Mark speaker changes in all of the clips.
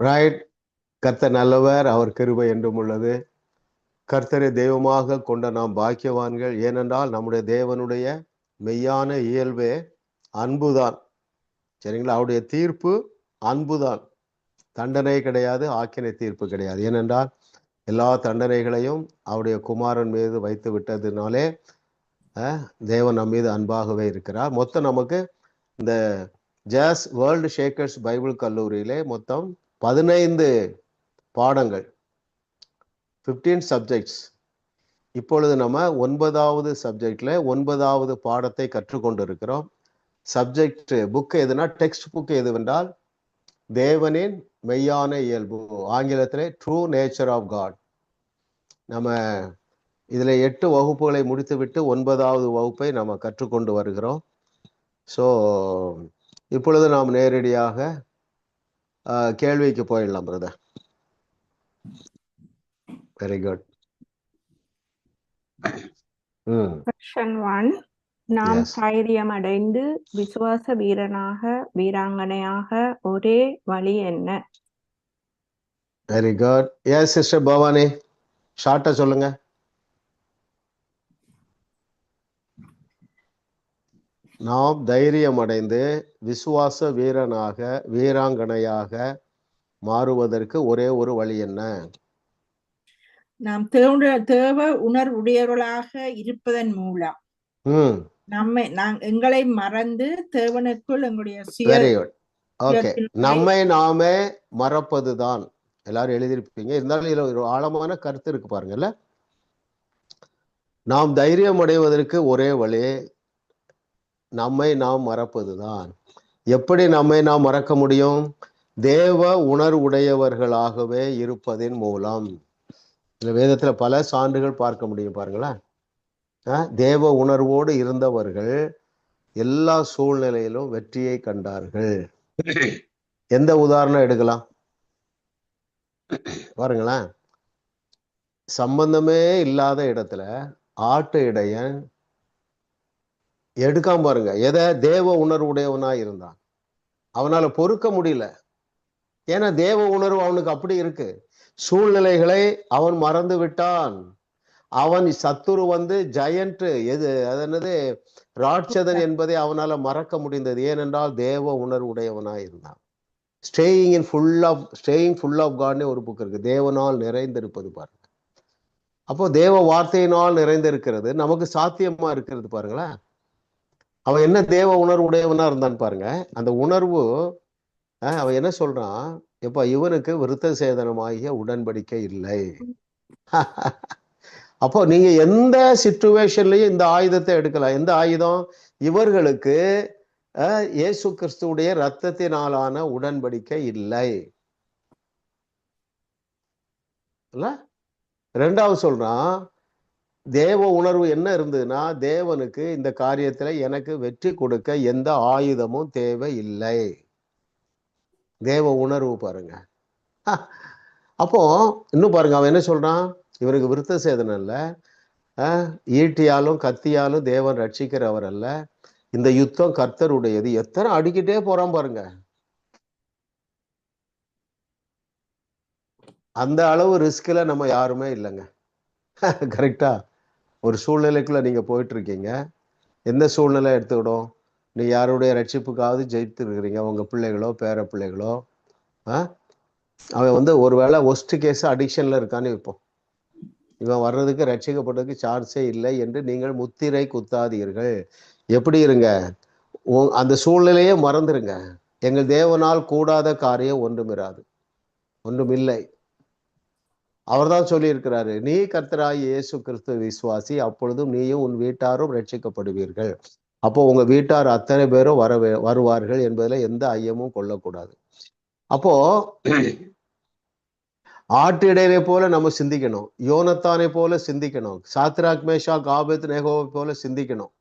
Speaker 1: Right. கர்த்தர் நல்லவர், அவர் கிருபை என்றும் உள்ளது. கர்த்தரை தெய்வமாக கொண்ட நாம் பாக்கியவான்கள். ஏனென்றால் நம்முடைய தேவனுடைய மெய்யான இயல்பே அன்புதான். சரிங்களா? அவருடைய தீர்ப்பு அன்புதான், தண்டனை கிடையாது, ஆக்கினை தீர்ப்பு கிடையாது. ஏனென்றால் எல்லா தண்டனைகளையும் அவருடைய குமாரன் மீது வைத்து விட்டதுனாலே தேவன் நம் மீது அன்பாகவே இருக்கிறார். மொத்தம் நமக்கு இந்த ஜாஸ் வேர்ல்டு ஷேக்கர்ஸ் பைபிள் கல்லூரியிலே மொத்தம் 15 பாடங்கள், 15 சப்ஜெக்ட்ஸ். இப்பொழுது நம்ம 9வது சப்ஜெக்ட்ல 9வது பாடத்தை கற்றுக்கொண்டு இருக்கிறோம். சப்ஜெக்ட் புக் எதுனா, டெக்ஸ்ட் புக் எதுவென்றால் தேவனின் மெய்யான இயல்பு, ஆங்கிலத்திலே ட்ரூ நேச்சர் ஆஃப் காட். நம்ம இதில் 8 வகுப்புகளை முடித்துவிட்டு 9வது வகுப்பை நம்ம கற்றுக்கொண்டு வருகிறோம். ஸோ இப்பொழுது நாம் நேரடியாக கேள்விக்கு போயிடலாம் பிரதர். Very good.
Speaker 2: Question 1. நாம் தைரியம் அடைந்து விசுவாச வீரனாக வீராங்கனையாக ஒரே வழி என்ன?
Speaker 1: Very good. Yes sister Bhavani, ஷார்ட்டா சொல்லுங்க. நாம் தைரியம் அடைந்து விசுவாச வீரனாக வீராங்கனையாக மாறுவதற்கு ஒரே ஒரு வழி என்ன?
Speaker 3: நாம் தேவ உணர்வுடையவர்களாக இருப்பதன் மூலம் எங்களை மறந்து தேவனுக்குள் எங்களுடைய
Speaker 1: நம்மை நாமே மறப்பதுதான். எல்லாரும் எழுதியிருப்பீங்க, இருந்தாலும் இதுல ஒரு ஆழமான கருத்து இருக்கு பாருங்கல்ல. நாம் தைரியம் அடைவதற்கு ஒரே வழி நம்மை நாம் மறப்பதுதான். எப்படி நம்மை நாம் மறக்க முடியும்? தேவ உணர்வுடையவர்களாகவே இருப்பதின் மூலம். இந்த வேதத்துல பல சான்றுகள் பார்க்க முடியும் பாருங்களேன். தேவ உணர்வோடு இருந்தவர்கள் எல்லா சூழ்நிலையிலும் வெற்றியை கண்டார்கள். எந்த உதாரணம் எடுக்கலாம் பாருங்களேன். சம்பந்தமே இல்லாத இடத்துல ஆட்டு இடையன் எடுக்காம பாருங்க, எதை தேவ உணர்வுடையவனா இருந்தான். அவனால பொறுக்க முடியல. ஏன்னா தேவ உணர்வு அவனுக்கு அப்படி இருக்கு. சூழ்நிலைகளை அவன் மறந்து விட்டான். அவன் சத்துரு வந்து ஜெயண்ட், என்னது ராட்சதன் என்பதை அவனால மறக்க முடிந்தது. ஏனென்றால் தேவ உணர்வுடையவனா இருந்தான். ஸ்டேயிங் ஃபுல் ஆஃப் காட்னே ஒரு புக் இருக்கு, தேவனால் நிறைந்திருப்பது பாருங்க. அப்போ தேவ வார்த்தையினால் நிறைந்திருக்கிறது நமக்கு சாத்தியமா இருக்கிறது பாருங்களேன். அவன் என்ன தேவ உணர்வுடையவனா இருந்தான்னு பாருங்க. அந்த உணர்வு அவன் என்ன சொல்றான், எப்ப இவனுக்கு விருத்த சேதனமாகிய உடன்படிக்கை இல்லை. அப்போ நீங்க எந்த சிச்சுவேஷன்லயும் இந்த ஆயுதத்தை எடுக்கலாம். எந்த ஆயுதம்? இவர்களுக்கு இயேசு கிறிஸ்துவுடைய இரத்தத்தினாலான உடன்படிக்கை இல்லை. ரெண்டாவது சொல்றான், தேவ உணர்வு என்ன இருந்ததுன்னா, தேவனுக்கு இந்த காரியத்துல எனக்கு வெற்றி கொடுக்க எந்த ஆயுதமும் தேவை இல்லை. தேவ உணர்வு பாருங்க. அப்போ இன்னும் பாருங்க, அவன் என்ன சொல்றான், இவருக்கு விருத்த சேதனம் இல்ல, ஈட்டியாலும் கத்தியாலும் தேவன் ரட்சிக்கிறவர் அல்ல, இந்த யுத்தம் கர்த்தருடையது. எத்தனை அடிக்கிட்டே போறான் பாருங்க. அந்த அளவு ரிஸ்க்ல நம்ம யாருமே இல்லைங்க. கரெக்டா? ஒரு சூழ்நிலைக்குள்ள நீங்க போயிட்டு இருக்கீங்க. எந்த சூழ்நிலை எடுத்துக்கிடும், நீ யாருடைய ரட்சிப்புக்காவது ஜெயித்து இருக்கிறீங்க, உங்க பிள்ளைகளோ பேர பிள்ளைகளோ. அவன் வந்து ஒருவேளை ஒஸ்ட் கேஸ் அடிக்ஷன்ல இருக்கான்னு வைப்போம். இவன் வர்றதுக்கு ரட்சிக்கப்பட்டதுக்கு சான்ஸே இல்லை என்று நீங்கள் முத்திரை குத்தாதீர்கள். எப்படி இருங்க, அந்த சூழ்நிலையே மறந்துருங்க. எங்கள் தேவனால் கூடாத காரியம் ஒன்றுமிராது, ஒன்றுமில்லை. அவர் தான் சொல்லி இருக்கிறாரு, நீ கர்த்தராகிய இயேசு கிறிஸ்து விசுவாசி, அப்பொழுதும் நீயும் உன் வீட்டாரும் ரட்சிக்கப்படுவீர்கள். அப்போ உங்க வீட்டார் அத்தனை பேரும் வருவார்கள் என்பதுல எந்த ஐயமும் கொள்ளக்கூடாது. அப்போ ஆட்டு இடையை போல நம்ம சிந்திக்கணும், யோனத்தானை போல சிந்திக்கணும், சாத்ராக் மேஷாக் ஆபேத்நேகோவை போல சிந்திக்கணும்.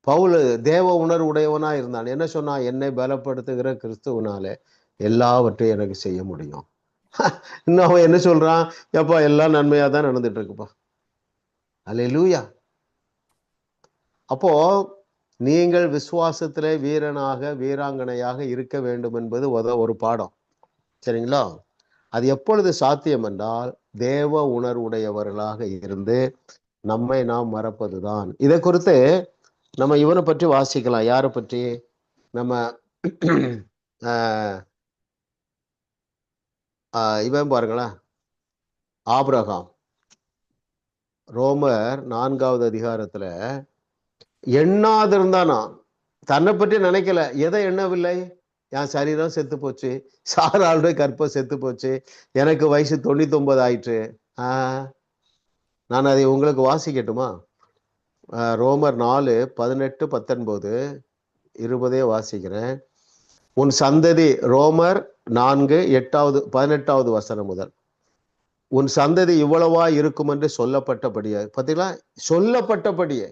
Speaker 1: பவுல் தேவ உணர்வுடையவனா இருந்தான். என்ன சொன்னா, என்னை பலப்படுத்துகிற கிறிஸ்துவனாலே எல்லாவற்றையும் எனக்கு செய்ய முடியும். இன்னும் அவன் என்ன சொல்றான், எப்பா எல்லாம் நன்மையா தான் நடந்துட்டு இருக்குப்பா. அல்லேலூயா. அப்போ நீங்கள் விசுவாசத்திலே வீரனாக வீராங்கனையாக இருக்க வேண்டும் என்பது ஒரு பாடம். சரிங்களா? அது எப்பொழுது சாத்தியம் என்றால் தேவ உணர்வுடையவர்களாக இருந்து நம்மை நாம் மறப்பதுதான். இதை குறித்து நம்ம இவனை பற்றி வாசிக்கலாம். யாரை பற்றி? நம்ம இவன் பாருங்களேன், ஆபிரகாம். ரோமர் 4வது அதிகாரத்துல எண்ணாதிருந்தானா, தன்னை பற்றி நினைக்கல. எதை எண்ணவில்லை? என் சரீரம் செத்து போச்சு, சாராளுடைய கற்பம் செத்து போச்சு, எனக்கு வயசு 99 ஆயிற்று. நான் அதை உங்களுக்கு வாசிக்கட்டுமா? ரோமர் 4:18-19-20 வாசிக்கிறேன். உன் சந்ததி, ரோமர் 4:18 வசனம் முதல், உன் சந்ததி இவ்வளவா இருக்கும் என்று சொல்லப்பட்டபடியே, பார்த்தீங்களா? சொல்லப்பட்டபடியே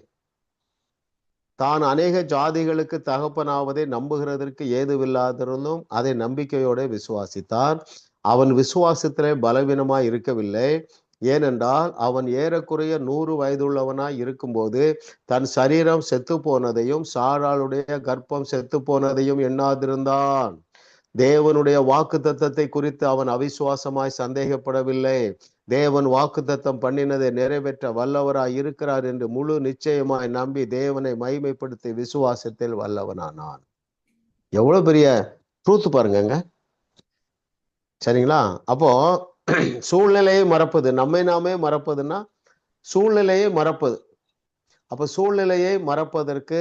Speaker 1: தான் அநேக ஜாதிகளுக்கு தகப்பனாவதை நம்புகிறதற்கு ஏதுவில்லாதிருந்தும் அதை நம்பிக்கையோட விசுவாசித்தான். அவன் விசுவாசத்திலே பலவீனமாய் இருக்கவில்லை. ஏனென்றால் அவன் ஏறக்குறைய 100 வயதுள்ளவனாய் இருக்கும்போது தன் சரீரம் செத்து போனதையும் சாராளுடைய கர்ப்பம் செத்து போனதையும் எண்ணாதிருந்தான். தேவனுடைய வாக்கு தத்தத்தை குறித்து அவன் அவிசுவாசமாய் சந்தேகப்படவில்லை. தேவன் வாக்கு தத்தம் பண்ணினதை நிறைவேற்ற வல்லவராய் இருக்கிறார் என்று முழு நிச்சயமாய் நம்பி தேவனை மகிமைப்படுத்தி விசுவாசத்தில் வல்லவனானான். எவ்வளவு பெரிய ட்ரூத் பாருங்க. சரிங்களா? அப்போ சூழ்நிலையை மறப்பது, நம்மை நாமே மறப்பதுன்னா சூழ்நிலையை மறப்பது. அப்ப சூழ்நிலையை மறப்பதற்கு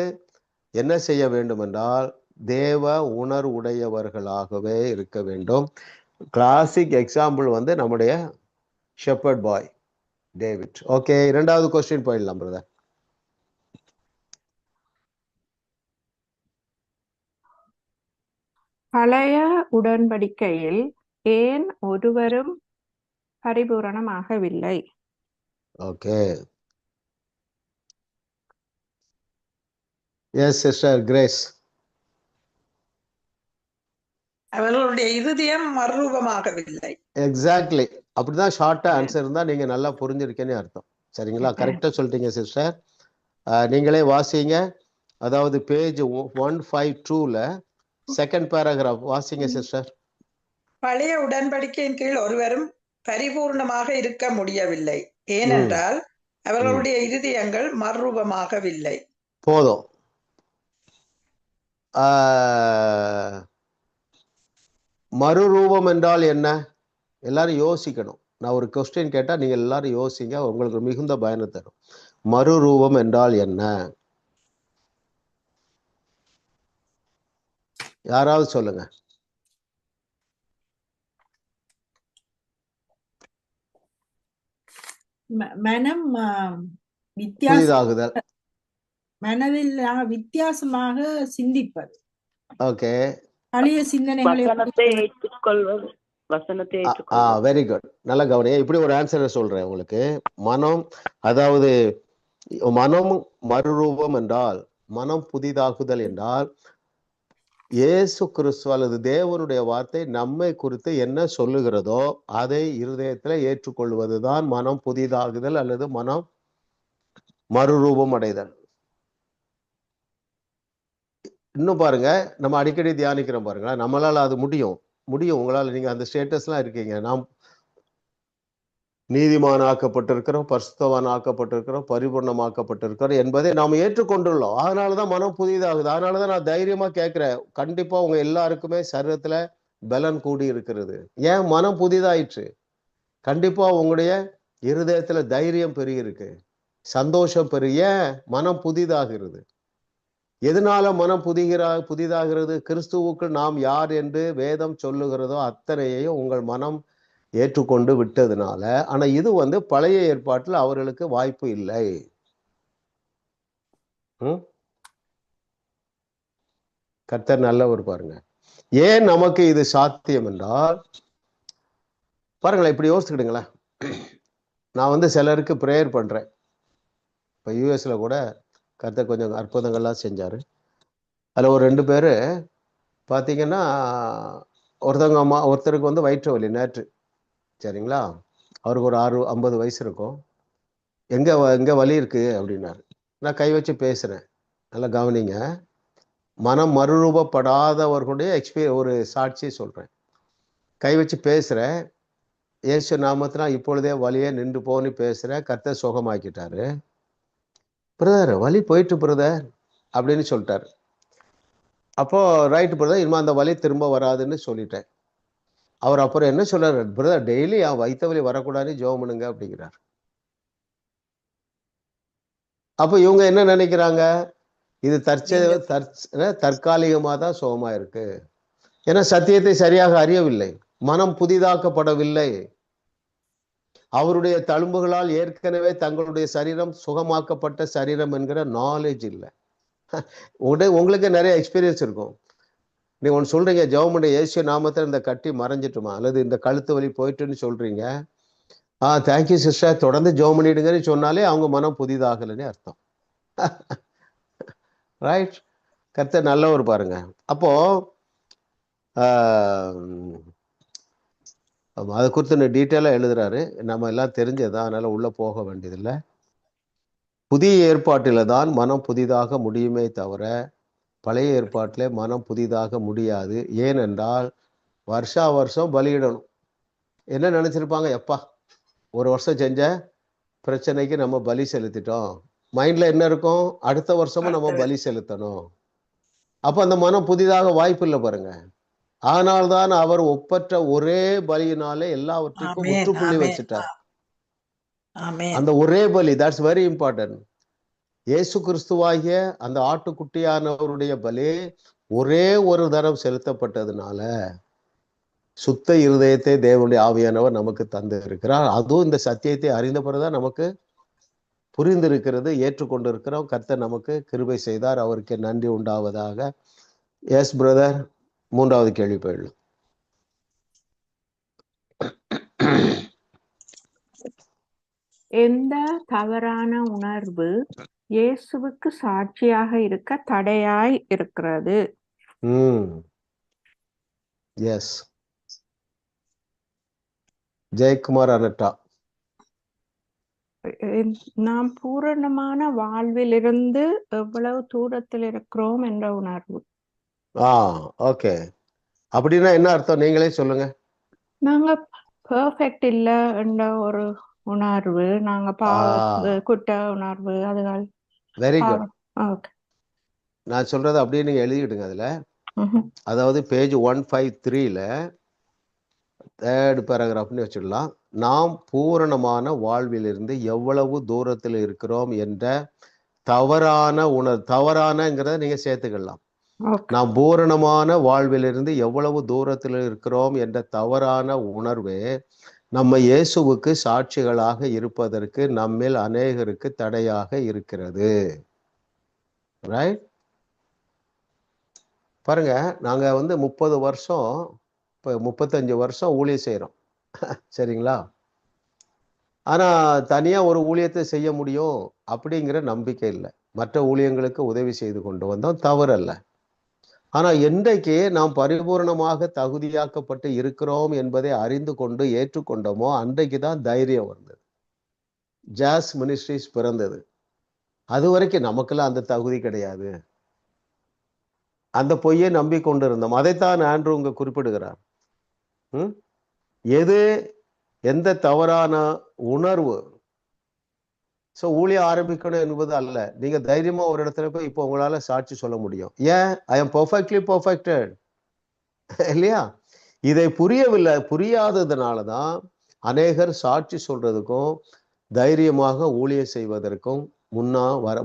Speaker 1: என்ன செய்ய வேண்டும் என்றால் தேவ உணர்வுடையவர்களாகவே இருக்க வேண்டும். கிளாசிக் எக்ஸாம்பிள் வந்து நம்முடைய ஷெப்பர்ட் பாய் டேவிட். ஓகே, 2வது கொஸ்டின் போயிடலாம் பிரதர்.
Speaker 2: பழைய உடன்படிக்கையில் ஏன் ஒருவரும் பரிபூரணமாகவில்லை?
Speaker 1: Okay, yes sister Grace.
Speaker 4: அவர்களுடைய இருதயம் மறுரூபமாகவில்லை.
Speaker 1: எக்ஸாக்ட்லி, அப்படிதான் ஷார்ட்டா ஆன்சர் இருந்தா நீங்க நல்லா புரிஞ்சிருக்கேன்னு அர்த்தம். சரிங்களா? கரெக்டா சொல்லிட்டீங்க சிஸ்டர். நீங்களே வாசிங்க. அதாவது பேஜ் 152ல செகண்ட் பேராகிராஃப் வாசிங்க சிஸ்டர்.
Speaker 4: பழைய உடன்படிக்கையின் கீழ் ஒருவரும் பரிபூர்ணமாக இருக்க முடியவில்லை, ஏனென்றால் அவர்களுடைய இருதயங்கள் மறுரூபமாகவில்லை.
Speaker 1: போதும். மறுரூபம் என்றால் என்ன? எல்லாரும் யோசிக்கணும். நான் ஒரு கொஸ்டின் கேட்டா நீங்க எல்லாரும் யோசிங்க, உங்களுக்கு மிகுந்த பயனை தரும். மறுரூபம் என்றால் என்ன? யாராவது சொல்லுங்க.
Speaker 3: மனம்
Speaker 1: புதிதாகுதல்,
Speaker 3: மனதில் வித்தியாசமாக சிந்திப்பது.
Speaker 1: ஓகே,
Speaker 3: பழைய சிந்தனைகளை
Speaker 5: ஏற்றுக்கொள்வது, வசனத்தை
Speaker 1: வெரி குட். நல்ல கவனிங்க. இப்படி ஒரு ஆன்சரை சொல்றேன் உங்களுக்கு. மனம், அதாவது மனம் மறுரூபம் என்றால், மனம் புதிதாகுதல் என்றால் இயேசு கிறிஸ்து அல்லது தேவனுடைய வார்த்தை நம்மை குறித்து என்ன சொல்லுகிறதோ அதை இருதயத்துல ஏற்றுக்கொள்வதுதான் மனம் புதிதாகுதல் அல்லது மனம் மறுரூபம் அடைதல். இன்னும் பாருங்க, நம்ம அடிக்கடி தியானிக்கிறோம் பாருங்களேன், நம்மளால அது முடியும். உங்களால, நீங்க அந்த ஸ்டேட்டஸ்லாம் இருக்கீங்க. நாம் நீதிமான் ஆக்கப்பட்டிருக்கிறோம், பரிசுத்தவான் ஆக்கப்பட்டிருக்கிறோம், பரிபூர்ணமாக்கப்பட்டிருக்கிறோம் என்பதை நாம் ஏற்றுக்கொண்டுள்ளோம். அதனாலதான் மனம் புதிதாகுது. அதனாலதான் நான் தைரியமா கேட்கிறேன், கண்டிப்பா உங்க எல்லாருக்குமே சரீரத்துல பலன் கூடி இருக்கிறது. ஏன்? மனம் புதிதாயிற்று. கண்டிப்பா உங்களுடைய இருதயத்துல தைரியம் பெருகிருக்கு, சந்தோஷம் பெருகிய, மனம் புதிதாகிறது. எதனால மனம் புதிதாகிறது? கிறிஸ்துவுக்கு நாம் யார் என்று வேதம் சொல்லுகிறதோ அத்தனையையும் உங்கள் மனம் ஏற்றுக்கொண்டு விட்டதுனால. ஆனா இது வந்து பழைய ஏற்பாட்டில் அவர்களுக்கு வாய்ப்பு இல்லை. கர்த்தர் நல்லவர் பாருங்க. ஏன் நமக்கு இது சாத்தியம் என்றால், பாருங்களேன், இப்படி யோசிச்சுக்கிடுங்களேன். நான் வந்து சிலருக்கு ப்ரேயர் பண்றேன். இப்போ யூஎஸ்ல கூட கர்த்தர் கொஞ்சம் அற்புதங்கள்லாம் செஞ்சாரு. அதில் ஒரு 2 பேர் பார்த்தீங்கன்னா, ஒருத்தருக்கு வந்து வயிற்று வலி நேற்று. சரிங்களா? அவருக்கு ஒரு 50 வயசு இருக்கும். எங்க வலி இருக்கு அப்படின்னாரு. நான் கை வச்சு பேசுறேன். நல்லா கவனிங்க. மனம் மறுரூபப்படாதவர்களுடைய ஒரு சாட்சி சொல்றேன். கை வச்சு பேசுகிறேன், இயேசு நாமத்தினால் இப்பொழுதே வலியே நின்று போன்னு பேசுகிறேன், கர்த்தர் சுகமாக்கிட்டாரு. பிரதர் வலி போயிட்டு பிரதர் அப்படின்னு சொல்லிட்டாரு. அப்போ ரைட்டு பிரதர், இனிமே அந்த வலி திரும்ப வராதுன்னு சொல்லிட்டேன். அவர் அப்புறம் என்ன சொல்றாரு, பிரதர் டெய்லி என் வயிற்று வலி வரக்கூடாதுன்னு ஜெபம் பண்ணுங்க அப்படிங்கிறார். அப்போ இவங்க என்ன நினைக்கிறாங்க, இது தற்காலிகமாக தான் சுகமா இருக்கு. ஏன்னா சத்தியத்தை சரியாக அறியவில்லை, மனம் புதிதாக்கப்படவில்லை. அவருடைய தழும்புகளால் ஏற்கனவே தங்களுடைய சரீரம் சுகமாக்கப்பட்ட சரீரம் என்கிற நாலேஜ் இல்லை. உங்களுக்கு நிறைய எக்ஸ்பீரியன்ஸ் இருக்கும். நீங்க ஒன்று சொல்றீங்க, ஜெபம் இயேசு நாமத்தில் இந்த கட்டி மறைஞ்சிட்டுமா, அல்லது இந்த கழுத்து வலி போயிட்டுன்னு சொல்றீங்க. தேங்க்யூ சிஸ்டர், தொடர்ந்து ஜெபம் பண்ணிடுங்கன்னு சொன்னாலே அவங்க மனம் புதிதாகலன்னு அர்த்தம். ரைட்? கர்த்தர் நல்லவர் பாருங்க. அப்போ அதை குறித்து டீட்டெயிலாக எழுதுறாரு, நம்ம எல்லாம் தெரிஞ்சதான், அதனால உள்ள போக வேண்டியதில்லை. புதிய ஏற்பாட்டில தான் மனம் புதிதாக முடியுமே தவிர பழைய ஏற்பாட்டிலே மனம் புதிதாக முடியாது. ஏனென்றால் வருஷா வருஷம் பலியிடணும். என்ன நினைச்சிருப்பாங்க, எப்பா ஒரு வருஷம் செஞ்ச பிரச்சனைக்கு நம்ம பலி செலுத்திட்டோம், மைண்ட்ல என்ன இருக்கும், அடுத்த வருஷமும் நம்ம பலி செலுத்தணும். அப்ப அந்த மனம் புதிதாக வாய்ப்பு இல்லை பாருங்க. ஆனால்தான் அவர் ஒப்பற்ற ஒரே பலியினாலே எல்லாவற்றுக்கும் முற்றுப்புள்ளி வச்சுட்டார். அந்த ஒரே பலி, தட்ஸ் வெரி இம்பார்ட்டன்ட். இயேசு கிறிஸ்துவாகிய அந்த ஆட்டுக்குட்டியானவருடைய பலி ஒரே ஒரு தரம் செலுத்தப்பட்டதுனால சுத்த இருதயத்தை தேவனுடைய ஆவியானவர் நமக்கு தந்து இருக்கிறார். அதுவும் இந்த சத்தியத்தை அறிந்த பிறகுதான் நமக்கு புரிந்திருக்கிறது, ஏற்றுக்கொண்டு இருக்கிறோம். கர்த்தர் நமக்கு கிருபை செய்தார், அவருக்கு நன்றி உண்டாவதாக. எஸ் பிரதர், மூன்றாவது கேள்வி போயிடலாம்.
Speaker 2: எந்த தவறான உணர்வு இயேசுவுக்கு சாட்சியாக இருக்க தடையாய் இருக்கிறது?
Speaker 1: எஸ், ஜெயக்குமார் அனட்டா.
Speaker 2: நாம் பூரணமான வாழ்விலிருந்து எவ்வளவு தூரத்தில் இருக்கிறோம் என்ற உணர்வு.
Speaker 1: ஓகே, அப்படின்னா என்ன அர்த்தம், நீங்களே சொல்லுங்க.
Speaker 2: நாங்க பெர்ஃபெக்ட் இல்ல என்ற ஒரு உணர்வு, நாங்க குற்ற உணர்வு, அதுகள்.
Speaker 1: Very good. நான் சொல்றது அப்படியே நீங்க எழுதிக்கிட்டுங்க. அதுல அதாவது பேஜ் 153ல 3rd பேராகிராஃப்னு வச்சிடலாம். நாம் பூரணமான வாழ்விலிருந்து எவ்வளவு தூரத்தில் இருக்கிறோம் என்ற தவறான தவறானங்கிறத நீங்க சேர்த்துக்கலாம். நாம் பூரணமான வாழ்விலிருந்து எவ்வளவு தூரத்தில் இருக்கிறோம் என்ற தவறான உணர்வு நம்ம இயேசுவுக்கு சாட்சிகளாக இருப்பதற்கு நம்மில் அநேகருக்கு தடையாக இருக்கிறது. ரைட்? பாருங்க, நாங்க 30 வருஷம், இப்போ 35 வருஷம் ஊழியம் செய்யறோம். சரிங்களா? ஆனா தனியா ஒரு ஊழியத்தை செய்ய முடியும் அப்படிங்கிற நம்பிக்கை இல்லை. மற்ற ஊழியங்களுக்கு உதவி செய்து கொண்டு வந்தோம், தவறல்ல. ஆனா என்றைக்கு நாம் பரிபூர்ணமாக தகுதியாக்கப்பட்டு இருக்கிறோம் என்பதை அறிந்து கொண்டு ஏற்றுக்கொண்டோமோ அன்றைக்கு தான் தைரியம் வந்தது, ஜாஸ் மினிஸ்ட்ரிஸ் பிறந்தது. அது வரைக்கும் நமக்கெல்லாம் அந்த தகுதி கிடையாது, அந்த பொய்யை நம்பிக்கொண்டு இருந்தோம். அதைத்தான் ஆண்ட்ரூ இங்க குறிப்பிடுகிறார். எந்த தவறான உணர்வு ஊழியம் ஆரம்பிக்கணும் என்பது அல்ல. நீங்க தைரியமா ஒரு இடத்துல போய் இப்போ உங்களால சாட்சி சொல்ல முடியும். ஏன்? ஐ எம் பெர்ஃபெக்ட்லி பெர்ஃபெக்டட், இல்லையா? இதை புரியாததுனாலதான் அநேகர் சாட்சி சொல்றதுக்கும் தைரியமாக ஊழியம் செய்வதற்கும்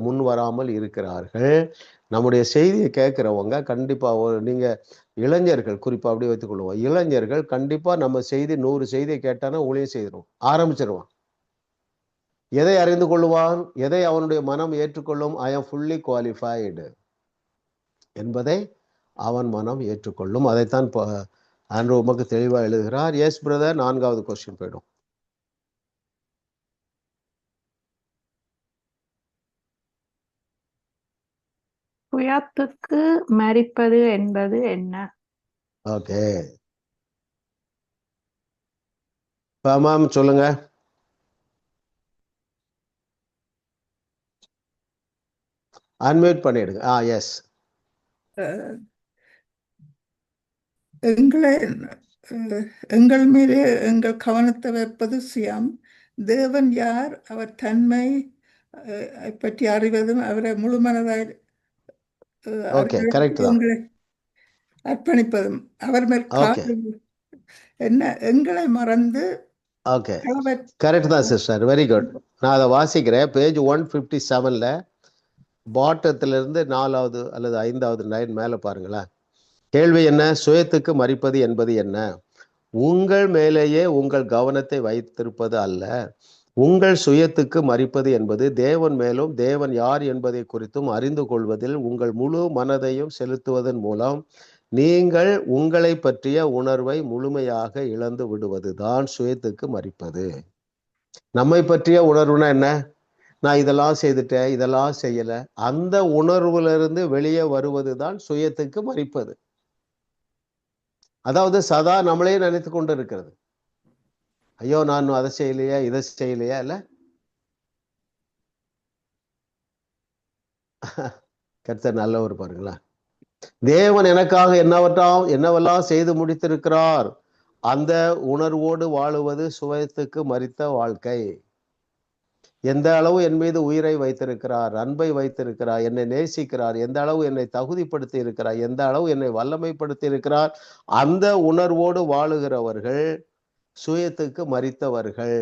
Speaker 1: முன் வராமல் இருக்கிறார்கள். நம்முடைய செய்தியை கேட்கிறவங்க கண்டிப்பா, நீங்க இளைஞர்கள் குறிப்பா அப்படி வைத்துக் கொள்வோம், இளைஞர்கள் கண்டிப்பா நம்ம செய்தி 100 செய்தியை கேட்டானா ஊழியம் செய்திருவோம், ஆரம்பிச்சிருவான். எதை அறிந்து கொள்ளுவான்? எதை அவனுடைய மனம் ஏற்றுக்கொள்ளும்? ஐ ஆம் ஃபுல்லி குவாலிஃபைடு என்பதை அவன் மனம் ஏற்றுக்கொள்ளும். அதைத்தான் ஆண்ட்ரூ உமக்கு தெளிவா எழுதுகிறார். எஸ் பிரதர், 4வது கொஸ்டின் போயிடும்.
Speaker 2: சுயத்துக்கு மரிப்பது என்பது என்ன?
Speaker 1: ஓகே, மேம் சொல்லுங்க. அன்மியூட் பண்ணிடுங்க. எஸ்.
Speaker 6: அஹ், எங்கள் மீது எங்கள் கவனத்தை வைப்பது சுயம். தேவன் யார், அவர் தன்மை பற்றி அறிவதும் அவரை முழுமனதாய்
Speaker 1: ஓகே, கரெக்ட்
Speaker 6: அறிவதற்கு
Speaker 1: தான்.
Speaker 6: எங்களை அர்ப்பணிப்பதும் அவர் மேல்
Speaker 1: ஓகே
Speaker 6: என்ன எங்களை மறந்து
Speaker 1: ஓகே,
Speaker 6: களவற்
Speaker 1: கரெக்ட் தான் சிஸ்டர், வெரி குட். நான் அதை வாசிக்கிறேன். பேஜ் 157ல பாட்டத்திலிருந்து 4வது அல்லது 5வது லைன் மேலே பாருங்களேன். கேள்வி என்ன? சுயத்துக்கு மறிப்பது என்பது என்ன? உங்கள் மேலேயே உங்கள் கவனத்தை வைத்திருப்பது அல்ல. உங்கள் சுயத்துக்கு மறிப்பது என்பது தேவன் மேலும் தேவன் யார் என்பதை குறித்தும் அறிந்து கொள்வதில் உங்கள் முழு மனதையும் செலுத்துவதன் மூலம் நீங்கள் உங்களை பற்றிய உணர்வை முழுமையாக இழந்து விடுவது தான் சுயத்துக்கு மறிப்பது. நம்மை பற்றிய உணர்வுனா என்ன? நான் இதெல்லாம் செய்துட்டேன், இதெல்லாம் செய்யல, அந்த உணர்வுல வெளியே வருவது தான் சுயத்துக்கு மறிப்பது. அதாவது சதா நம்மளே நினைத்து கொண்டு இருக்கிறது. ஐயோ நான் அதை செய்யலையா, இதை செய்யலையா, இல்ல கர்த்தர் நல்லவர் பாருங்களா. தேவன் எனக்காக என்னவெல்லாம் செய்து முடித்திருக்கிறார், அந்த உணர்வோடு வாழுவது சுயத்துக்கு மறித்த வாழ்க்கை. எந்த அளவு என் மீது உயிரை வைத்திருக்கிறார், அன்பை வைத்திருக்கிறார், என்னை நேசிக்கிறார், எந்த அளவு என்னை தகுதிப்படுத்தி இருக்கிறார், எந்த அளவு என்னை வல்லமைப்படுத்தி இருக்கிறார், அந்த உணர்வோடு வாழுகிறவர்கள் சுயத்துக்கு மறித்தவர்கள்.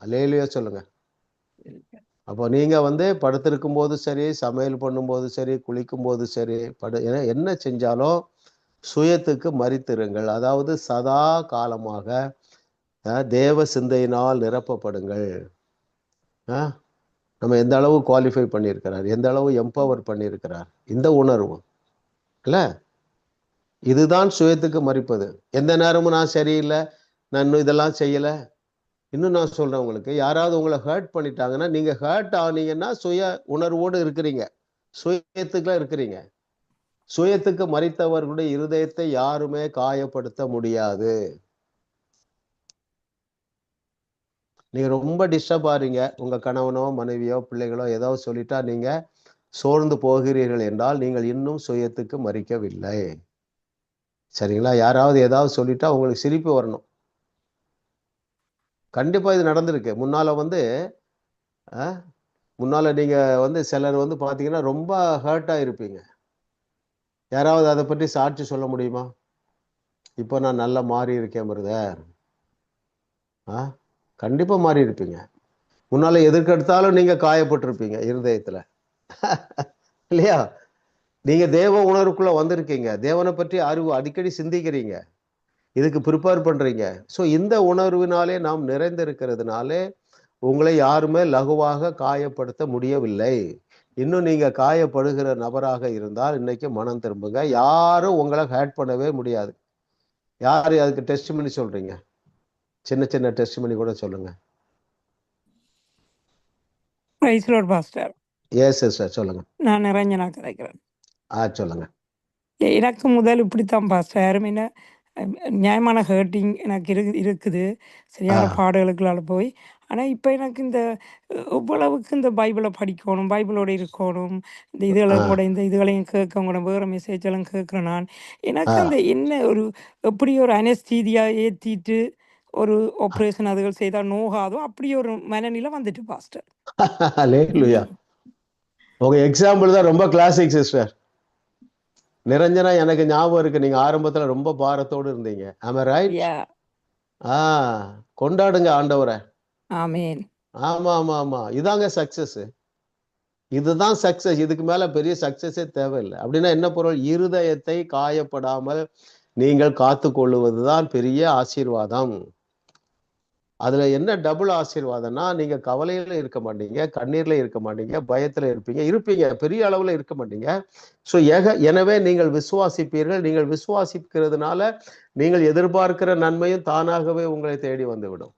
Speaker 1: அல்லேலூயா சொல்லுங்க. அப்போ நீங்க படுத்திருக்கும் போது சரி, சமையல் பண்ணும்போது சரி, குளிக்கும் போது சரி, என்ன செஞ்சாலும் சுயத்துக்கு மறித்திருங்கள். அதாவது சதா காலமாக தேவ சிந்தையினால் நிரப்பப்படுங்கள். நம்ம எந்த அளவு குவாலிஃபை பண்ணியிருக்கிறார், எந்த அளவு எம்பவர் பண்ணியிருக்கிறார், இந்த உணர்வு இல்ல, இதுதான் சுயத்துக்கு மறிப்பது. எந்த நேரமும் நான் சரியில்லை, நான் இன்னும் இதெல்லாம் செய்யலை. இன்னும் நான் சொல்றேன், உங்களுக்கு யாராவது உங்களை ஹர்ட் பண்ணிட்டாங்கன்னா, நீங்க ஹர்ட் ஆனீங்கன்னா சுய உணர்வோடு இருக்கிறீங்க, சுயத்துக்குள்ள இருக்கிறீங்க. சுயத்துக்கு மறித்தவர்களுடைய இருதயத்தை யாருமே காயப்படுத்த முடியாது. நீங்க ரொம்ப டிஸ்டர்ப் ஆறீங்க, உங்க கணவனோ மனைவியோ பிள்ளைகளோ ஏதோ சொல்லிட்டா நீங்க சோர்ந்து போகிறீர்கள் என்றால் நீங்கள் இன்னும் சுயத்துக்கு மறிக்கவில்லை. சரிங்களா? யாராவது ஏதாவது சொல்லிட்டா உங்களுக்கு சிரிப்பு வரணும். கண்டிப்பா இது நடந்திருக்கு. முன்னால நீங்க சிலர் பாத்தீங்கன்னா ரொம்ப ஹர்ட்டா இருப்பீங்க. யாராவது அதை பற்றி சாட்சி சொல்ல முடியுமா? இப்போ நான் நல்லா மாறி இருக்கேன் பிரதர். கண்டிப்பா மாறி இருப்பீங்க. முன்னால எதற்கெடுத்தாலும் நீங்க காயப்பட்டிருப்பீங்க இருதயத்துல இல்லையா? நீங்க தேவ உணர்வுக்குள்ள வந்திருக்கீங்க, தேவனை பற்றி அறிவு அடிக்கடி சிந்திக்கிறீங்க, இதுக்கு ப்ரிப்பேர் பண்றீங்க. ஸோ இந்த உணர்வினாலே நாம் நிறைந்திருக்கிறதுனாலே உங்களை யாருமே லகுவாக காயப்படுத்த முடியவில்லை. இன்னும் நீங்க காயப்படுகிற நபராக இருந்தால் இன்னைக்கு மனம் திரும்புங்க. யாரும் உங்களை ஹேட் பண்ணவே முடியாது. யாரு அதுக்கு டெஸ்டிமனி சொல்றீங்க? சின்ன சின்ன டெஸ்டிமனி கூட சொல்லுங்க.
Speaker 7: Praise Lord pastor.
Speaker 1: Yes sir, சொல்லுங்க.
Speaker 7: நான் நிரஞ்சனா கதைக்கிறேன்.
Speaker 1: சொல்லுங்க.
Speaker 7: எனக்கு முதல் இப்படித்தான் பாஸ்டர், யாரும் என்ன நியாயமான ஹர்ட்டிங் எனக்கு இருக்குது, சரியான பாடல்களால் போய். ஆனால் இப்போ எனக்கு இந்த எவ்வளவுக்கு இந்த பைபிளை படிக்கணும், பைபிளோட இருக்கணும், இந்த இதுகளும் கூட இந்த இதுகளையும் கேட்க கூட வேறு மெசேஜ் எல்லாம் கேட்குறேன் நான். எனக்கு அந்த என்ன ஒரு எப்படி ஒரு அனஸ்தீதியா ஏற்றிட்டு ஒரு ஆப்ரேஷன் அதுகள் செய்தால் நோகாதோ அப்படி ஒரு மனநிலை வந்துட்டு பாஸ்டர்.
Speaker 1: உங்க எக்ஸாம்பிள் தான் ரொம்ப கிளாசிக் சிஸ்டர். நிரஞ்சனா, எனக்கு ஞாபகம் இருக்கு, நீங்க ஆரம்பத்துல ரொம்ப பாரத்தோடு இருந்தீங்க. ஆமா, ரைட்? கொண்டாடுங்க ஆண்டவரை.
Speaker 7: ஆமென்.
Speaker 1: ஆமா ஆமா ஆமா, இதாங்க சக்சஸ். இதுதான் சக்சஸ். இதுக்கு மேல பெரிய சக்சஸே தேவையில்லை. அப்படின்னா என்ன பொருள்? இருதயத்தை காயப்படாமல் நீங்கள் காத்து கொள்ளுவதுதான் பெரிய ஆசீர்வாதம். அதுல என்ன டபுள் ஆசீர்வாதம்னா, நீங்க கவலையில இருக்க மாட்டீங்க, கண்ணீர்ல இருக்க மாட்டீங்க, பயத்துல இருப்பீங்க, பெரிய அளவுல இருக்க மாட்டீங்க. ஸோ எனவே நீங்கள் விசுவாசிப்பீர்கள். நீங்கள் விசுவாசிக்கிறதுனால நீங்கள் எதிர்பார்க்கிற நன்மையும் தானாகவே உங்களை தேடி வந்துவிடும்.